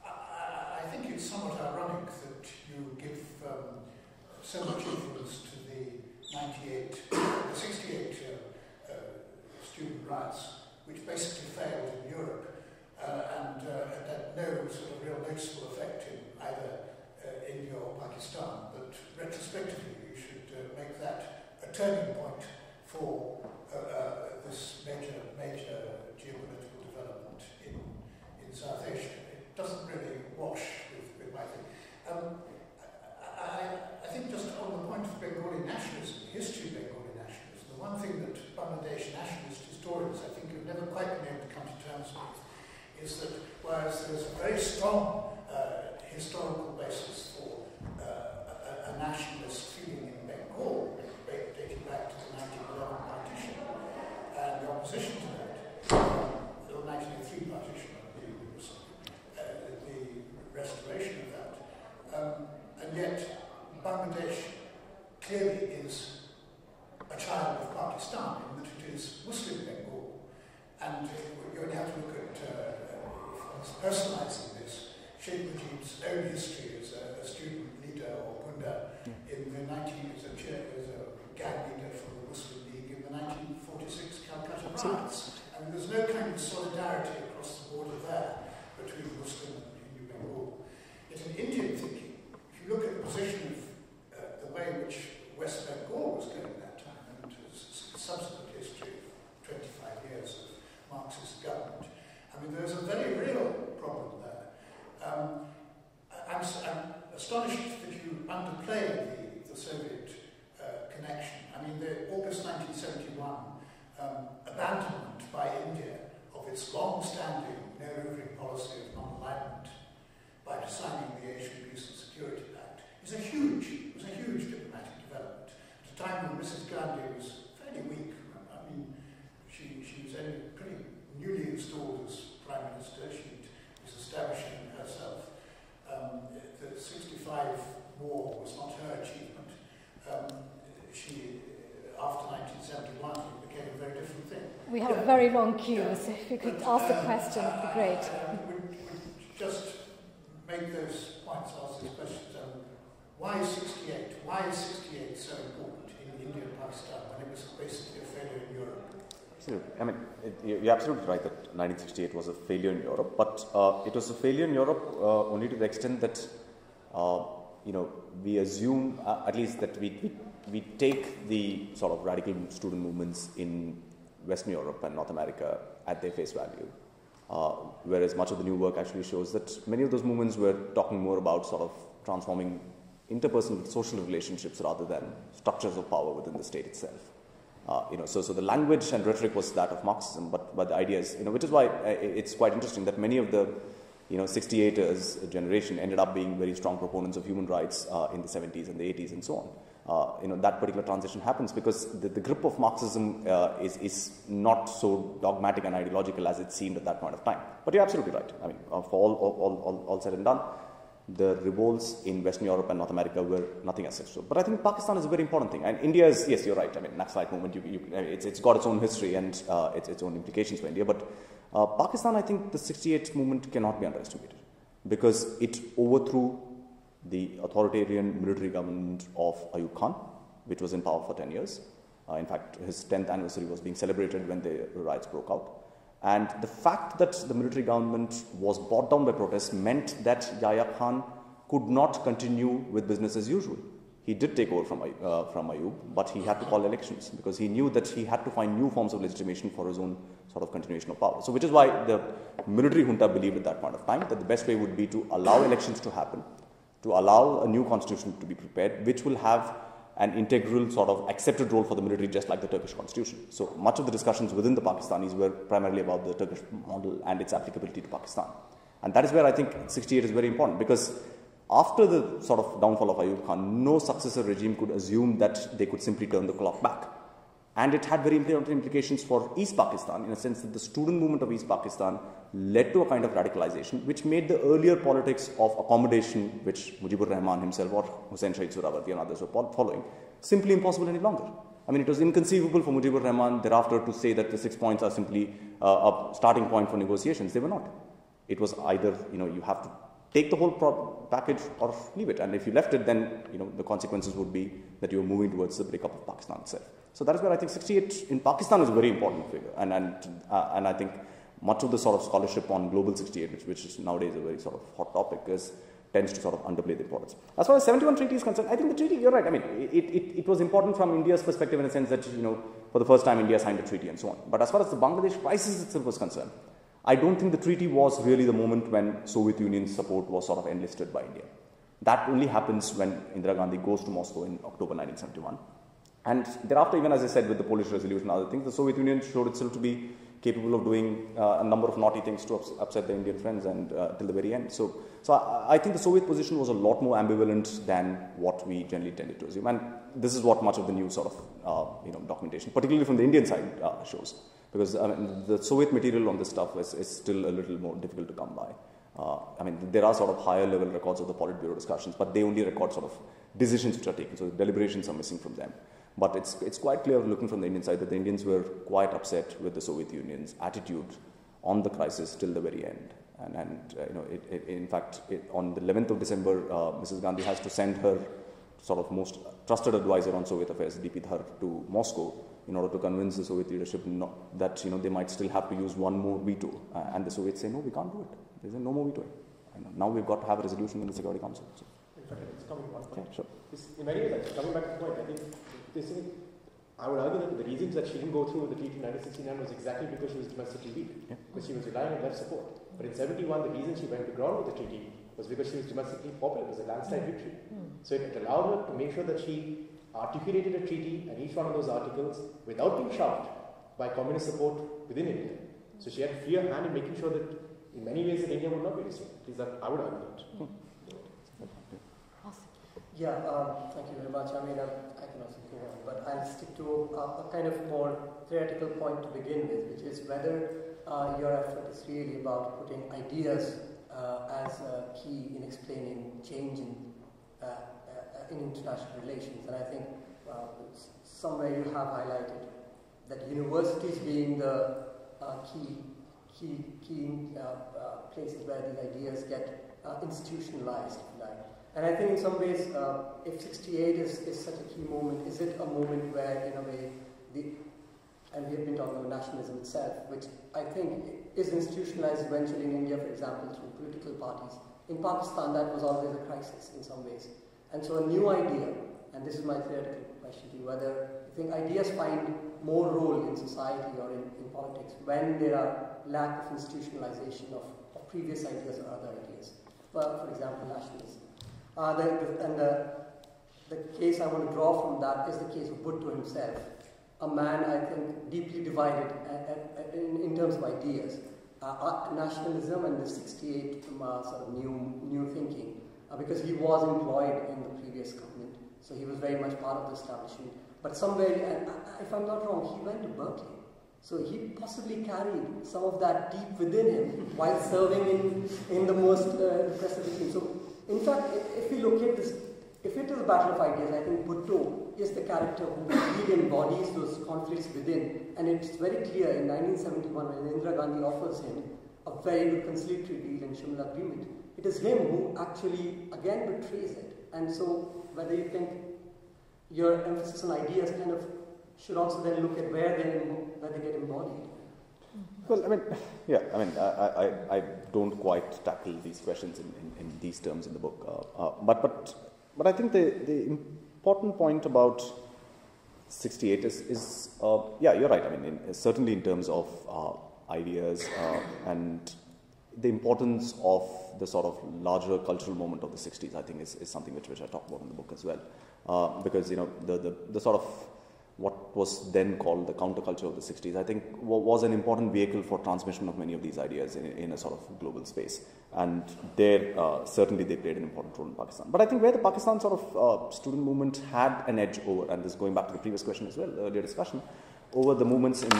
I think it's somewhat ironic that you give so much influence to the 68 student riots, which basically failed in Europe and had no sort of real noticeable effect in either India or Pakistan. But retrospectively, you should make that a turning point for this major geopolitical development in South Asia. It doesn't really wash with my thing. I think just on the point of Bengali nationalism, the history of Bengali nationalism, the one thing that Bangladesh nationalist historians, I think, have never quite been able to come to terms with is that whereas there's a very strong historical basis for a nationalist feeling in Bengal, dating back to the 1911 partition, and the opposition to that, the 1903 partition, the restoration of that, and yet Bangladesh clearly is a child of Pakistan in that it is Muslim Bengal, and you only have to look at, if one's personalising this, Sheikh Mujib's own history as a student leader or Gunda in the 19th, as a gang leader for the Muslim League in the 1946 Calcutta riots. I mean, there's no kind of solidarity across the border there between Muslim and Hindu Bengal. Yet in Indian thinking, if you look at the position of the way in which West Bengal was going at that time, and subsequent history of 25 years of Marxist government, I mean, there's a very real problem there. I'm astonished that you underplay the Soviet connection. I mean, the August 1971 abandonment by India of its long-standing no-roving policy of non-alignment by signing the Asian Peace and Security Pact was a huge diplomatic development. At a time when Mrs. Gandhi was fairly weak. I mean, she was only pretty newly installed as Prime Minister. She was establishing herself. The 65 war was not her achievement. After 1971, it became a very different thing. We have a very long queue, so if you could ask the question, it would be great. Would just make those points, ask these questions. Why 68? Why is 68 so important in India and Pakistan when it was basically a failure in Europe? Absolutely. I mean, you're absolutely right that 1968 was a failure in Europe, but it was a failure in Europe only to the extent that, we assume, at least that we take the sort of radical student movements in Western Europe and North America at their face value. Whereas much of the new work actually shows that many of those movements were talking more about sort of transforming interpersonal social relationships rather than structures of power within the state itself. So the language and rhetoric was that of Marxism, but the idea is, which is why it's quite interesting that many of the 68ers generation ended up being very strong proponents of human rights in the 70s and the 80s and so on. That particular transition happens because the grip of Marxism is not so dogmatic and ideological as it seemed at that point of time. But you're absolutely right. I mean, for all said and done, the revolts in Western Europe and North America were nothing as such. But I think Pakistan is a very important thing. And India is, yes, you're right. I mean, Naxalite movement, it's got its own history and its own implications for India. But Pakistan, I think the 68 movement cannot be underestimated because it overthrew the authoritarian military government of Ayub Khan, which was in power for 10 years. In fact, his 10th anniversary was being celebrated when the riots broke out. And the fact that the military government was brought down by protests meant that Yahya Khan could not continue with business as usual. He did take over from Ayub, but he had to call elections because he knew that he had to find new forms of legitimation for his own sort of continuation of power. So which is why the military junta believed at that point of time that the best way would be to allow elections to happen, to allow a new constitution to be prepared, which will have an integral sort of accepted role for the military, just like the Turkish constitution. So much of the discussions within the Pakistanis were primarily about the Turkish model and its applicability to Pakistan. And that is where I think 68 is very important, because after the sort of downfall of Ayub Khan, no successor regime could assume that they could simply turn the clock back. And it had very important implications for East Pakistan, in a sense that the student movement of East Pakistan led to a kind of radicalization, which made the earlier politics of accommodation, which Mujibur Rahman himself or Hussain Shahid Suhrawardy and others were following, simply impossible any longer. I mean, it was inconceivable for Mujibur Rahman thereafter to say that the 6 points are simply a starting point for negotiations. They were not. It was either, you have to take the whole package or leave it. And if you left it, then, the consequences would be that you were moving towards the breakup of Pakistan itself. So that is where I think 68 in Pakistan is a very important figure. And I think much of the sort of scholarship on Global 68, which is nowadays a very sort of hot topic, tends to sort of underplay the importance. As far as 71 treaty is concerned, I think the treaty, you're right. I mean, it was important from India's perspective in a sense that, for the first time India signed a treaty and so on. But as far as the Bangladesh crisis itself was concerned, I don't think the treaty was really the moment when Soviet Union's support was sort of enlisted by India. That only happens when Indira Gandhi goes to Moscow in October 1971. And thereafter, even as I said, with the Polish resolution and other things, the Soviet Union showed itself to be capable of doing a number of naughty things to upset the Indian friends and till the very end. So I think the Soviet position was a lot more ambivalent than what we generally tended to assume. And this is what much of the new sort of documentation, particularly from the Indian side, shows. Because the Soviet material on this stuff is still a little more difficult to come by. There are sort of higher level records of the Politburo discussions, but they only record sort of decisions which are taken. So the deliberations are missing from them. But it's quite clear looking from the Indian side that the Indians were quite upset with the Soviet Union's attitude on the crisis till the very end. In fact, on the 11th of December, Mrs. Gandhi has to send her sort of most trusted advisor on Soviet affairs, D.P. Dhar, to Moscow in order to convince the Soviet leadership that they might still have to use one more veto. And the Soviets say, no, we can't do it. They say, no more vetoing. Now we've got to have a resolution in the Security Council. So. In fact, it's coming to one point. Yeah, sure. In many ways, coming back to the point, I think I would argue that the reasons that she didn't go through with the treaty in 1969 was exactly because she was domestically weak, because she was relying on left support. But in 71, the reason she went to ground with the treaty was because she was domestically popular. It was a landslide victory. So it allowed her to make sure that she articulated a treaty and each one of those articles without being shoved by communist support within India. So she had a freer hand in making sure that in many ways that India would not be restrained. At least that I would argue that. Yeah, thank you very much. I can also go on, but I'll stick to a kind of more theoretical point to begin with, which is whether your effort is really about putting ideas as key in explaining change in international relations. And I think somewhere you have highlighted that universities being the key places where these ideas get institutionalized, if you like. And I think in some ways, if 68 is such a key moment, is it a moment where, in a way, and we have been talking about nationalism itself, which I think is institutionalized eventually in India, for example, through political parties. In Pakistan, that was always a crisis in some ways. And so a new idea, and this is my theoretical question to you, whether you think ideas find more role in society or in politics when there are lack of institutionalization of previous ideas or other ideas. Well, for example, nationalism. The case I want to draw from that is the case of Bhutto himself, a man I think deeply divided in terms of ideas. Nationalism and the 68 sort of new thinking, because he was employed in the previous government, so he was very much part of the establishment. But somewhere, and if I'm not wrong, he went to Berkeley. So he possibly carried some of that deep within him while serving in the most repressive regime. So in fact, if we look at this, if it is a battle of ideas, I think Bhutto is the character who really embodies those conflicts within. And it's very clear in 1971 when Indira Gandhi offers him a very good conciliatory deal in Shimla Agreement. It is him who actually, again, betrays it. And so whether you think your emphasis on ideas kind of should also then look at where they get embodied. Well, I don't quite tackle these questions in these terms in the book. But I think the important point about 68 is you're right. Certainly in terms of ideas, and the importance of the sort of larger cultural moment of the 60s, I think, is something which I talk about in the book as well. Because, the sort of what was then called the counterculture of the 60s, I think was an important vehicle for transmission of many of these ideas in a sort of global space. And there, certainly they played an important role in Pakistan. But I think where the Pakistan sort of student movement had an edge over, and this is going back to the previous question as well, earlier discussion, over the movements in,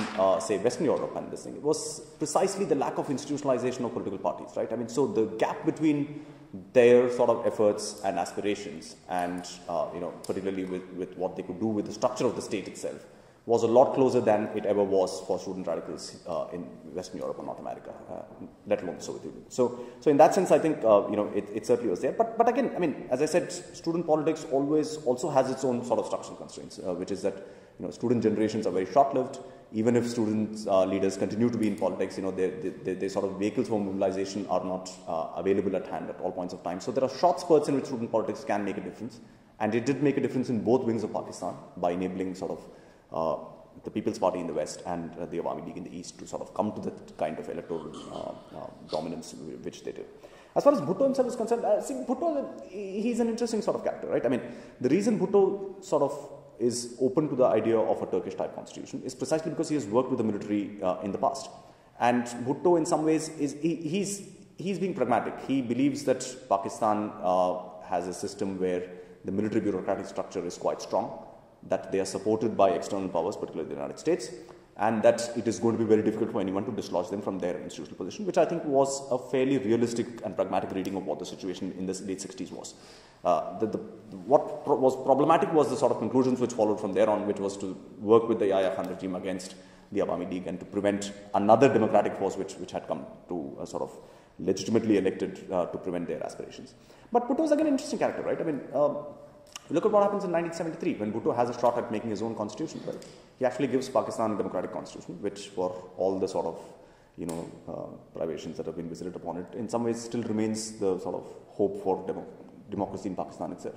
say, Western Europe and this thing, it was precisely the lack of institutionalization of political parties, right? I mean, so the gap between their sort of efforts and aspirations and, particularly with what they could do with the structure of the state itself was a lot closer than it ever was for student radicals in Western Europe or North America, let alone the Soviet Union. So in that sense, I think, it certainly was there. But again, I mean, as I said, student politics always also has its own sort of structural constraints, which is that, student generations are very short-lived. Even if student leaders continue to be in politics, they sort of vehicles for mobilization are not available at hand at all points of time. So there are short spurts in which student politics can make a difference. And it did make a difference in both wings of Pakistan by enabling sort of the People's Party in the West and the Awami League in the East to sort of come to that kind of electoral dominance which they did. As far as Bhutto himself is concerned, I think Bhutto, he's an interesting sort of character, right? I mean, the reason Bhutto sort of is open to the idea of a Turkish-type constitution is precisely because he has worked with the military in the past. And Bhutto, in some ways, he's being pragmatic. He believes that Pakistan has a system where the military bureaucratic structure is quite strong, that they are supported by external powers, particularly the United States, and that it is going to be very difficult for anyone to dislodge them from their institutional position, which I think was a fairly realistic and pragmatic reading of what the situation in the late 60s was. What was problematic was the sort of conclusions which followed from there on, which was to work with the Yahya Khan regime against the Awami League and to prevent another democratic force which had come to sort of legitimately elected to prevent their aspirations. But Bhutto is again an interesting character, right? I mean, look at what happens in 1973 when Bhutto has a shot at making his own constitution. Right? He actually gives Pakistan a democratic constitution, which for all the sort of privations that have been visited upon it, in some ways still remains the sort of hope for democracy in Pakistan itself.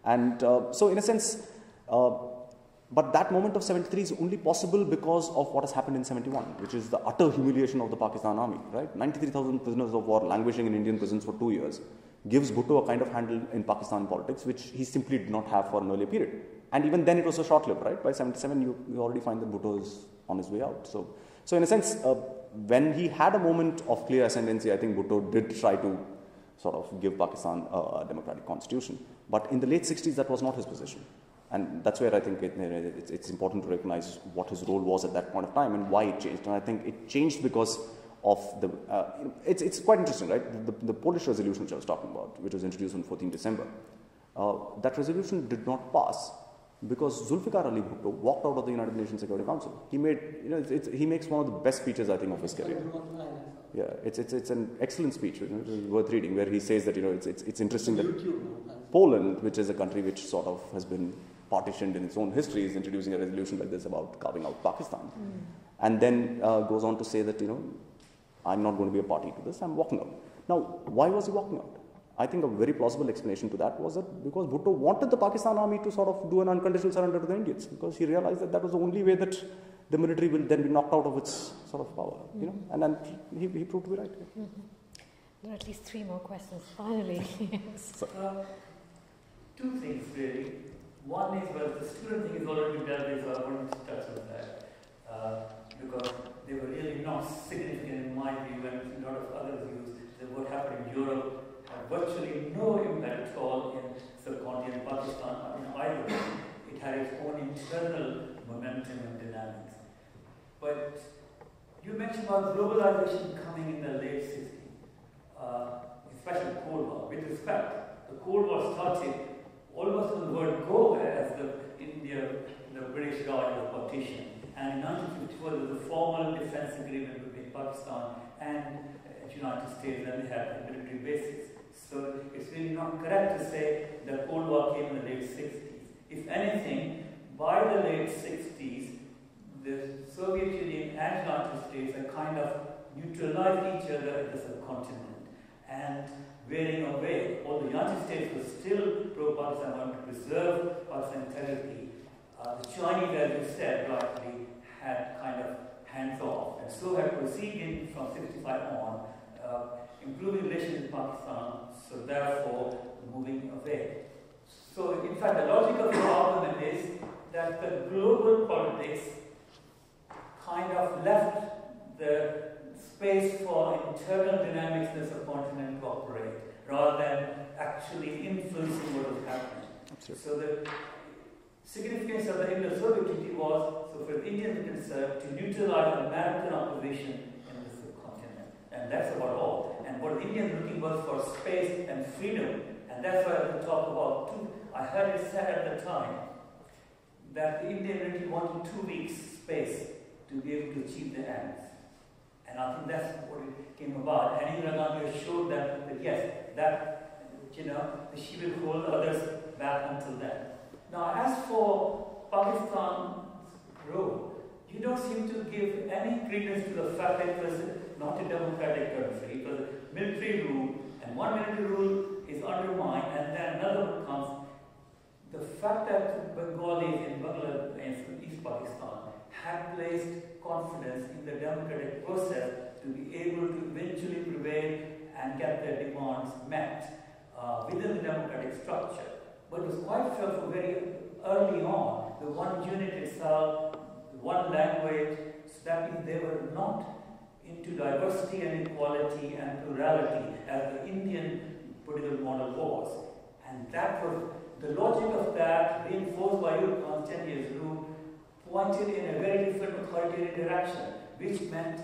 And so in a sense, but that moment of 73 is only possible because of what has happened in 71, which is the utter humiliation of the Pakistan army, right? 93,000 prisoners of war languishing in Indian prisons for 2 years gives Bhutto a kind of handle in Pakistan politics, which he simply did not have for an earlier period. And even then it was so short-lived, right? By 77, you already find that Bhutto is on his way out. So in a sense, when he had a moment of clear ascendancy, I think Bhutto did try to sort of give Pakistan a democratic constitution. But in the late 60s, that was not his position. And that's where I think it's important to recognize what his role was at that point of time and why it changed. And I think it changed because of the, it's quite interesting, right? The Polish resolution which I was talking about, which was introduced on 14 December, that resolution did not pass because Zulfikar Ali Bhutto walked out of the United Nations Security Council. He made, he makes one of the best speeches, I think, of his career. Yeah, it's an excellent speech, worth reading, where he says that, it's interesting that Poland, which is a country which sort of has been partitioned in its own history, is introducing a resolution like this about carving out Pakistan. And then goes on to say that, I'm not going to be a party to this, I'm walking out. Now, why was he walking out? I think a very plausible explanation to that was that because Bhutto wanted the Pakistan army to sort of do an unconditional surrender to the Indians, because he realized that that was the only way that the military will then be knocked out of its sort of power, and then he proved to be right. Yeah. There are at least 3 more questions, finally. Yes. Two things, really. One is, well, the student thing is already been dealt with, so I wanted to touch on that. Because they were really not significant in my view, and a lot of others' views, that what happened in Europe had virtually no impact at all in subcontinent Pakistan or in either. It had its own internal momentum and dynamics. But you mentioned about globalization coming in the late 60s, especially the Cold War. With respect, the Cold War started almost on the word go as the British Raj was partition. And in 1954, there was a formal defense agreement between Pakistan and the United States, and they had a military bases. So it's really not correct to say the Cold War came in the late 60s. If anything, by the late 60s, the Soviet Union and the United States had kind of neutralized each other in the subcontinent and wearing away. Although the United States was still pro-Pakistan, wanted to preserve Pakistan integrity, the Chinese, as you said rightly, had kind of hands off, and so had proceeded from 65 on improving relations with Pakistan, so therefore moving away. So in fact, the logic of the argument is that the global politics kind of left the space for internal dynamics of the continent to operate, rather than actually influencing what was happening. Absolutely. So the significance of the Indo-Soviet Treaty was, so for the Indians concerned, to neutralize American opposition in the subcontinent. And that's about all. And what the Indians looking was for space and freedom. And that's why I talk about I heard it said at the time that the Indian really wanted 2 weeks space to be able to achieve the ends. And I think that's what it came about. And Indira Gandhi showed that yes, that, she will hold others back until then. Now, as for Pakistan's role, you don't seem to give any credence to the fact that it was not a democratic country. It was a military rule, and one military rule is undermined, and then another one comes. The fact that Bengalis in Bangladesh and East Pakistan had placed confidence in the democratic process to be able to eventually prevail and get their demands met within the democratic structure. But it was quite felt very early on, the one unit itself, one language, so that means they were not into diversity and equality and plurality as the Indian political model was. And that was the logic of that, reinforced by Khan's 10 years rule, pointed in a very different authoritarian direction, which meant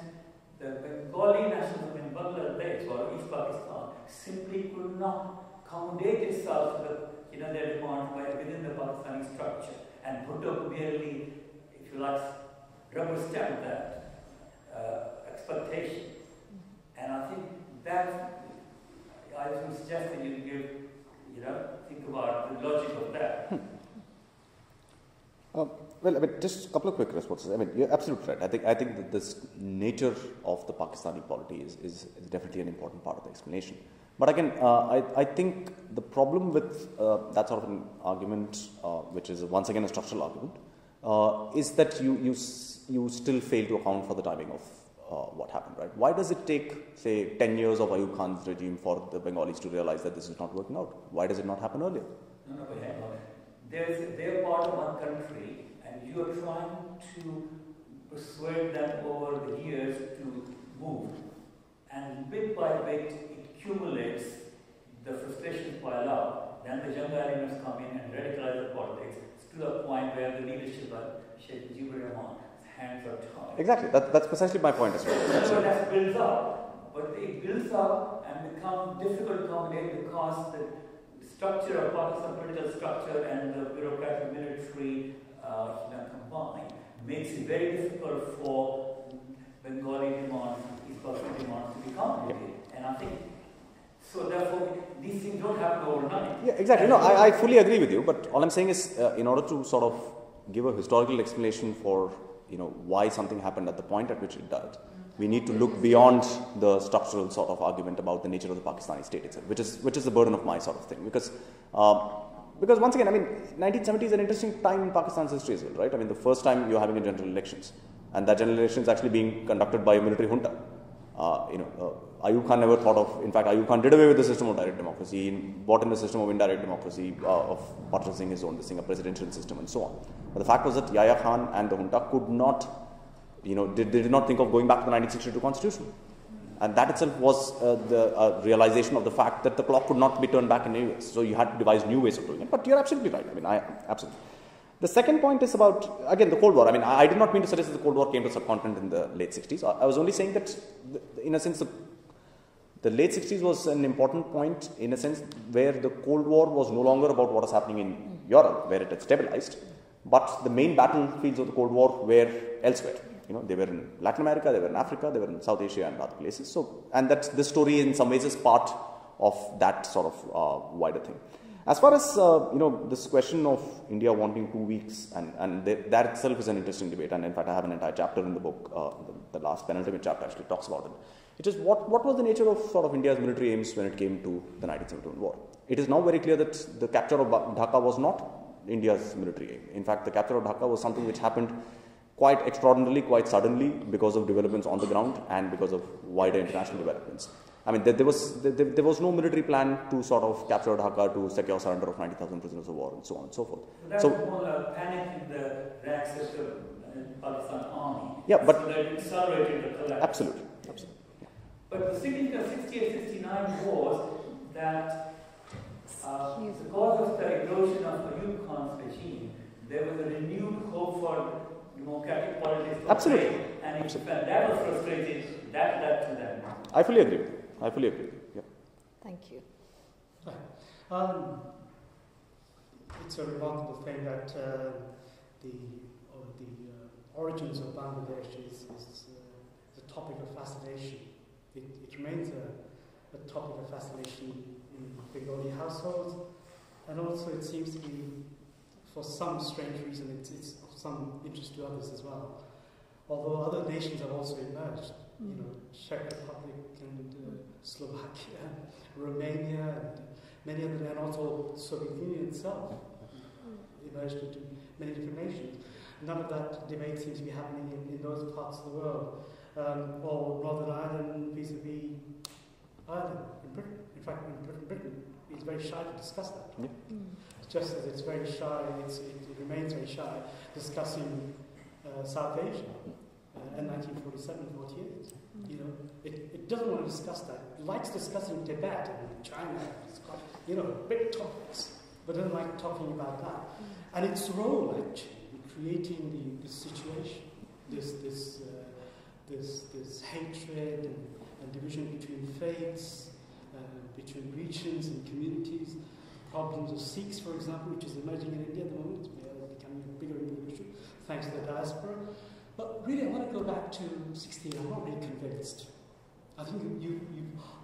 the Bengali nationalism in Bangladesh or East Pakistan simply could not accommodate itself to their demands within the Pakistani structure, and Bhutto merely, if you like, rubber stamped that expectation. And I think that I would suggest that you give, think about the logic of that. Just a couple of quick responses. You're absolutely right. I think that this nature of the Pakistani polity is definitely an important part of the explanation. But again, I think the problem with that sort of an argument, which is once again a structural argument, is that you still fail to account for the timing of what happened, right? Why does it take, say, 10 years of Ayub Khan's regime for the Bengalis to realize that this is not working out? Why does it not happen earlier? No, but hang on. They're part of one country, and you are trying to persuade them over the years to move. And bit by bit, it accumulates, the frustrations pile up, then the younger elements come in and radicalize the politics to the point where the leadership of Sheikh Mujibur Rahman's hands are tied. Exactly, that's precisely my point as well. So that builds up, but it builds up and becomes difficult to accommodate because the structure of Pakistan, political structure and the bureaucratic military combined makes it very difficult for Bengali demands, East Pakistan demands to be accommodated. And I think, so therefore, these things don't happen overnight. Yeah, exactly. No, I fully agree with you, but all I'm saying is, in order to sort of give a historical explanation for, why something happened at the point at which it did, we need to look beyond the structural sort of argument about the nature of the Pakistani state itself, which is the burden of my sort of thing. Because once again, 1970 is an interesting time in Pakistan's history as well, right? The first time you're having a general elections, and that general election is actually being conducted by a military junta. Ayub Khan never thought of, in fact, Ayub Khan did away with the system of direct democracy, he brought in the system of indirect democracy, of buttressing his own, a presidential system and so on. But the fact was that Yahya Khan and the junta could not, they did not think of going back to the 1962 constitution. And that itself was the realization of the fact that the clock could not be turned back in any ways. So you had to devise new ways of doing it. But you're absolutely right. Absolutely. The second point is about, again, the Cold War. I did not mean to suggest that the Cold War came to the subcontinent in the late 60s. I was only saying that, in a sense, the late 60s was an important point, in a sense, where the Cold War was no longer about what was happening in Europe, where it had stabilized, but the main battlefields of the Cold War were elsewhere. They were in Latin America, they were in Africa, they were in South Asia and other places. So, and that this story in some ways is part of that sort of wider thing. As far as this question of India wanting 2 weeks, and that itself is an interesting debate. And in fact, I have an entire chapter in the book. The last penultimate chapter actually talks about it. It is what was the nature of sort of India's military aims when it came to the 1971 war. It is now very clear that the capture of Dhaka was not India's military aim. In fact, the capture of Dhaka was something which happened quite extraordinarily, quite suddenly, because of developments on the ground and because of wider international developments. I mean, there was no military plan to sort of capture Dhaka to secure surrender of 90,000 prisoners of war and so on and so forth. That's more a panic in the ranks of the Pakistan army. Yeah, but so that it accelerated the collapse. Absolutely. Yeah. But the significance of 68-69 was that because of the erosion of Ayub Khan's regime, there was a renewed hope for democratic politics. Absolutely. And if that was frustrated, that led to that. I fully agree. Yeah. Thank you. It's a remarkable thing that the origins of Bangladesh is a topic of fascination. It remains a topic of fascination in Bengali households, and also it seems to be, for some strange reason, it's of some interest to others as well. Although other nations have also emerged, Czech Republic and Slovakia, Romania, and many other, and also Soviet Union itself emerged into many different nations. None of that debate seems to be happening in those parts of the world, or Northern Ireland vis-a-vis Ireland in Britain. In fact, Britain is very shy to discuss that. Yeah. Just as it's very shy, it remains very shy discussing South Asia in 1947-48. It doesn't want to discuss that. It likes discussing Tibet and China. It's quite, big topics, but doesn't like talking about that. And its role, actually, in creating this situation, this hatred and division between faiths, between regions and communities, problems of Sikhs, for example, which is emerging in India at the moment. It's becoming a bigger and bigger issue, thanks to the diaspora. But really, I want to go back to 68. I'm not really convinced. I think you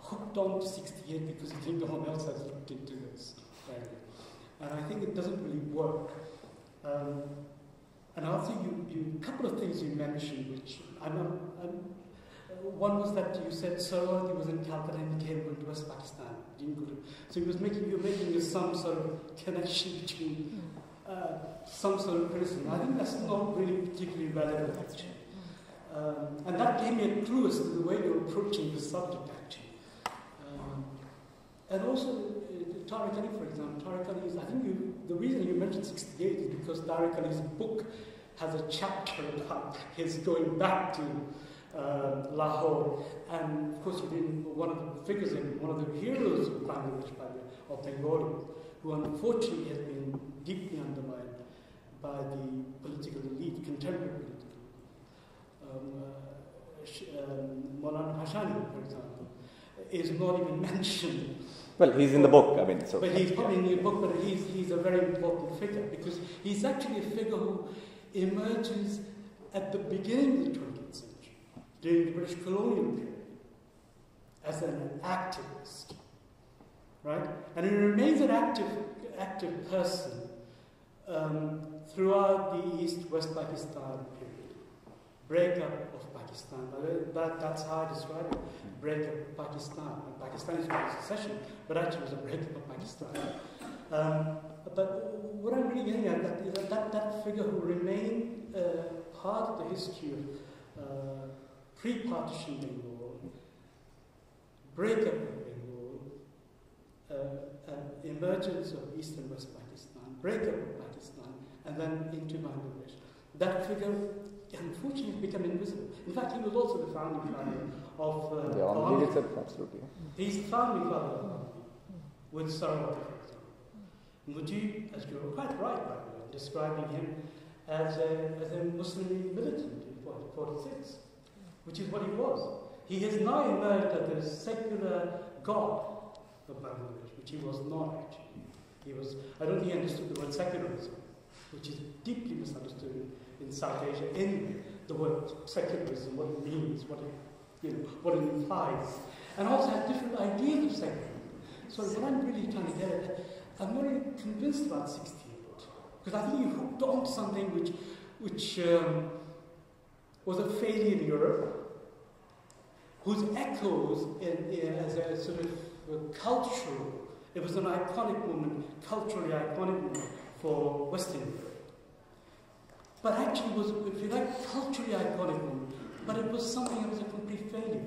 hooked on to 68 because you think no one else has looked into this area. And I think it doesn't really work. And also, a couple of things you mentioned, which one was that you said Sarwati was in Calcutta and he came to West Pakistan. So you're making some sort of connection between some sort of criticism. I think that's not really particularly relevant, actually. And that gave me a clue as to the way you're approaching the subject, actually. And also, Tariq Ali, for example. Tariq Ali is, I think the reason you mentioned 68 is because Tariq Ali's book has a chapter about his going back to Lahore. And of course, you've been one of the figures in one of the heroes of Bangladesh, of Bengali, who unfortunately has been deeply undermined by the political elite, contemporary political elite. Maulana Bhashani, for example, is not even mentioned. Well, he's in the book, I mean. So. But he's probably in the book, but he's a very important figure because he's actually a figure who emerges at the beginning of the 20th century, during the British colonial period, as an activist, right? And he remains an active person throughout the East-West Pakistan period. Breakup of Pakistan, that's how I describe it. Breakup of Pakistan. Pakistan is not a secession, but actually it was a breakup of Pakistan. But what I'm really getting at is that figure who remained part of the history of pre-partition Bengal, breakup of Bengal, emergence of East and West Pakistan, breakup of Pakistan, and then into Bangladesh. That figure, unfortunately, became invisible. In fact, he was also the founding father of the army itself, absolutely. He's the founding father of army, with Sarawati, for example. Mujib, as you were quite right, by the way, describing him as a Muslim militant in 46, which is what he was. He has now emerged as a secular god of Bangladesh, which he was not actually. He was, I don't think he understood the word secularism, which is deeply misunderstood in South Asia anyway. The word secularism, what it means, what it implies, and also has different ideas of secularism. So what I'm really trying to get at, I'm not really convinced about 68, because I think you hooked on to something which was a failure in Europe, whose echoes as a sort of cultural, it was an iconic moment, culturally iconic moment for Western Europe. But actually was, if you like, culturally iconic moment but it was something that was a complete failure.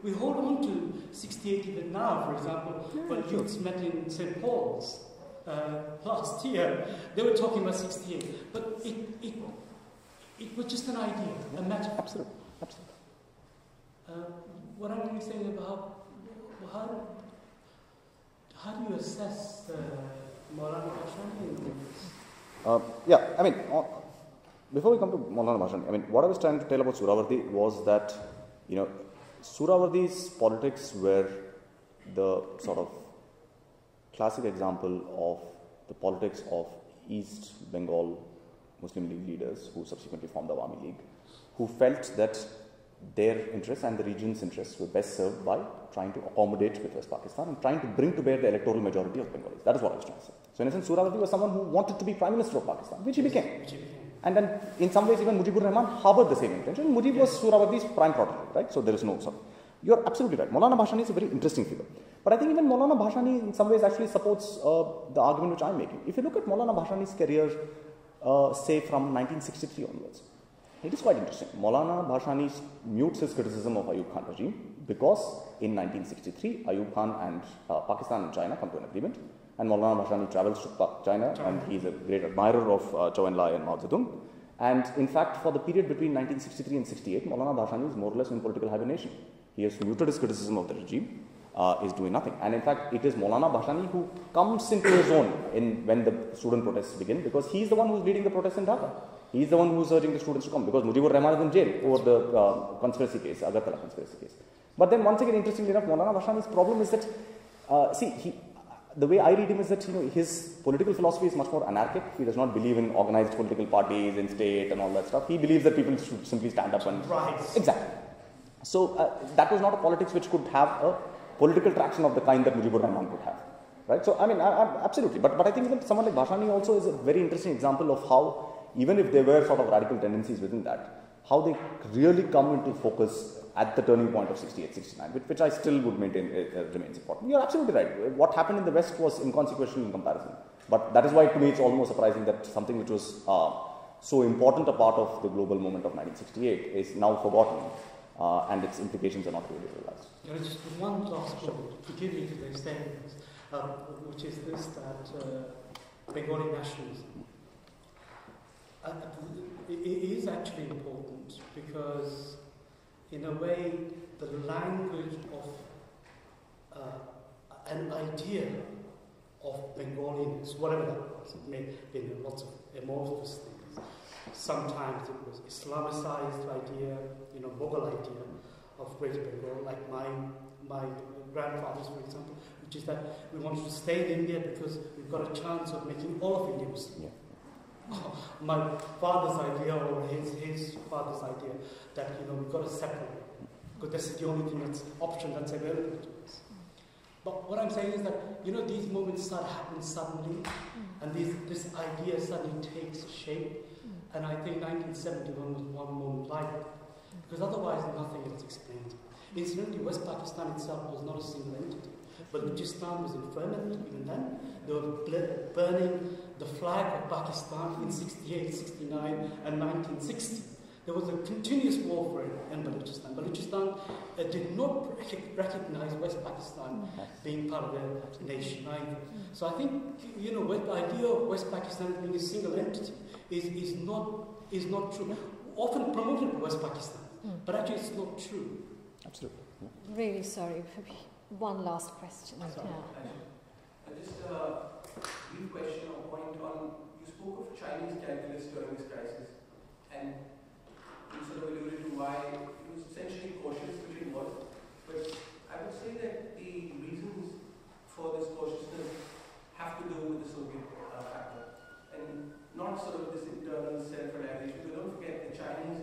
We hold on to 68 even now, for example, when youths met in St. Paul's last year, they were talking about 68, but it was just an idea, a metaphor. Absolutely. What I'm really saying about how do you assess Maulana Bhashani in this? Yeah, I mean, before we come to Maulana Bhashani, I mean, what I was trying to tell about Suravardi was that, Suravardi's politics were the sort of classic example of the politics of East Bengal Muslim League leaders who subsequently formed the Awami League, who felt that their interests and the region's interests were best served by trying to accommodate with West Pakistan and trying to bring to bear the electoral majority of Bengalis. That is what I was trying to say. So in a sense, Suravardi was someone who wanted to be Prime Minister of Pakistan, which he became. And then in some ways even Mujibur Rahman harbored the same intention. Mujib was Suravardi's prime protege, right? So there is no sort. You're absolutely right. Maulana Bhashani is a very interesting figure. But I think even Maulana Bhashani in some ways actually supports the argument which I'm making. If you look at Maulana Bhashani's career, say from 1963 onwards, it is quite interesting. Maulana Bhashani mutes his criticism of Ayub Khan regime because in 1963, Ayub Khan and Pakistan and China come to an agreement. And Maulana Bhashani travels to China and he is a great admirer of Zhou Enlai and Mao Zedong. And in fact, for the period between 1963 and 68, Maulana Bhashani is more or less in political hibernation. He has muted his criticism of the regime, is doing nothing. And in fact, it is Maulana Bhashani who comes into his own when the student protests begin, because he is the one who is leading the protests in Dhaka. He is the one who is urging the students to come, because Mujibur Rahman is in jail over the conspiracy case, Agartala conspiracy case. But then once again, interestingly enough, Maulana Bhashani's problem is that, the way I read him is that his political philosophy is much more anarchic. He does not believe in organized political parties, in state and all that stuff. He believes that people should simply stand up and... Right. Exactly. So that was not a politics which could have a political traction of the kind that Mujibur Rahman could have. Right? So, I mean, absolutely. But I think even someone like Bhashani also is a very interesting example of how, even if there were sort of radical tendencies within that, how they really come into focus at the turning point of 68, 69, which I still would maintain remains important. You're absolutely right. What happened in the West was inconsequential in comparison. But that is why, to me, it's almost surprising that something which was so important a part of the global movement of 1968 is now forgotten, and its implications are not really realized. There is just one last point, forgive me for this saying this, which is this, that Bengali nationalism. It is actually important because, in a way, the language of an idea of Bengaliness, whatever that was, it may have been lots of amorphous things. Sometimes it was Islamicized idea, Mughal idea of Greater Bengal, like my grandfather's, for example, which is that we wanted to stay in India because we've got a chance of making all of India Muslim. Yeah. My father's idea, or his father's idea, that we've got to separate because this is the only option that's available to us. But what I'm saying is that these moments start happening suddenly, and this idea suddenly takes shape. And I think 1971 was one moment like that, because otherwise nothing else explains it. Incidentally, West Pakistan itself was not a single entity. Balochistan was in ferment even then. They were burning the flag of Pakistan in 68, 69 and 1960. There was a continuous warfare in Balochistan. Balochistan did not recognize West Pakistan being part of their nation either. So I think, the idea of West Pakistan being a single entity is not true. Often promoted by West Pakistan, but actually it's not true. Absolutely. Really sorry. One last question. Just a brief question or point on, you spoke of Chinese calculus during this crisis, and you sort of alluded to why it was essentially cautious, which it was. But I would say that the reasons for this cautiousness have to do with the Soviet factor, and not sort of this internal self-realization. But don't forget, the Chinese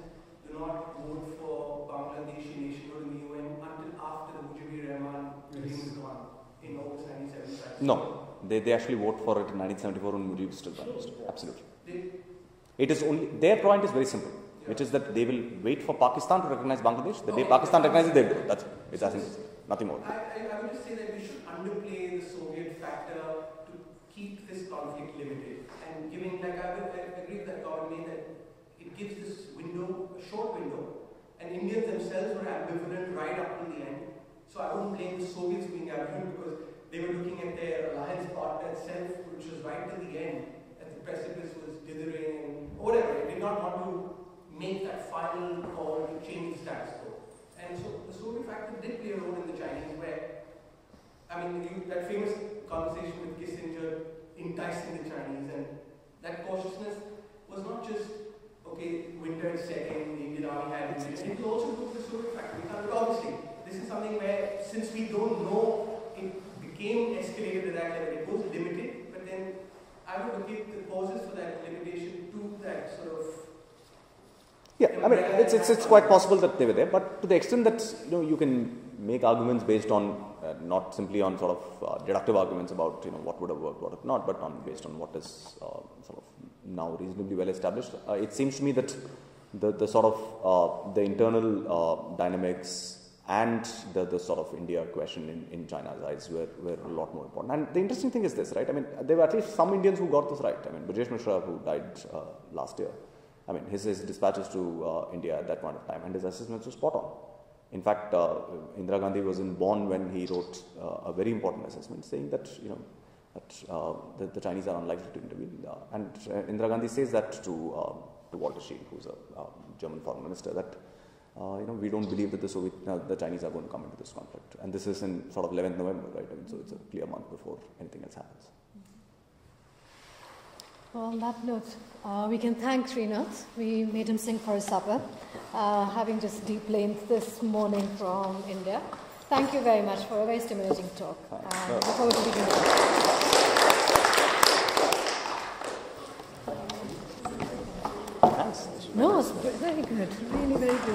do not vote for Bangladeshi nationhood in the UN until after the Mujibur Rahman regime is gone in August 1975. No, they actually vote for it in 1974 when Mujib is still Prime Minister. Absolutely. It is only, their point is very simple, which is that they will wait for Pakistan to recognize Bangladesh. The day Pakistan recognizes it, they do it. That's it. It's as simple as nothing more. I would just say that we should underplay the Soviet factor to keep this conflict limited. And giving, I agree with that comment that it gives this window, a short window, and Indians themselves were ambivalent right up to the end. So I wouldn't blame the Soviets being ambivalent because they were looking at their alliance partner itself, which was right to the end, at the precipice was dithering and whatever. They did not want to make that final call to change the status quo. And so the Soviet factor did play a role in the Chinese where, I mean, that famous conversation with Kissinger enticing the Chinese, and that cautiousness was not just, okay, winter is setting, the Indian army had it also took the Soviet factor. But obviously, this is something where, since we don't know, it became escalated at that level. It was limited, but then I would locate the causes for that limitation to that sort of. Yeah, I mean, it's quite possible that they were there, but to the extent that you can make arguments based on not simply on sort of deductive arguments about what would have worked, what would not, but based on what is sort of now reasonably well established. It seems to me that the sort of the internal dynamics and the sort of India question in China's eyes were a lot more important. And the interesting thing is this, right? I mean, there were at least some Indians who got this right. I mean, Brajesh Mishra, who died last year, I mean, his dispatches to India at that point of time and his assessments were spot on. In fact, Indira Gandhi wasn't born when he wrote a very important assessment saying that the Chinese are unlikely to intervene. And Indira Gandhi says that to Walter Scheel, who's a German foreign minister, that we don't believe that the Chinese are going to come into this conflict. And this is in sort of 11th November, right? I mean, so it's a clear month before anything else happens. Well, on that note, we can thank Srinath. We made him sing for his supper, having just deplaned this morning from India. Thank you very much for a very stimulating talk. Look forward to beginning. Thanks. No, it's very good. Really very good.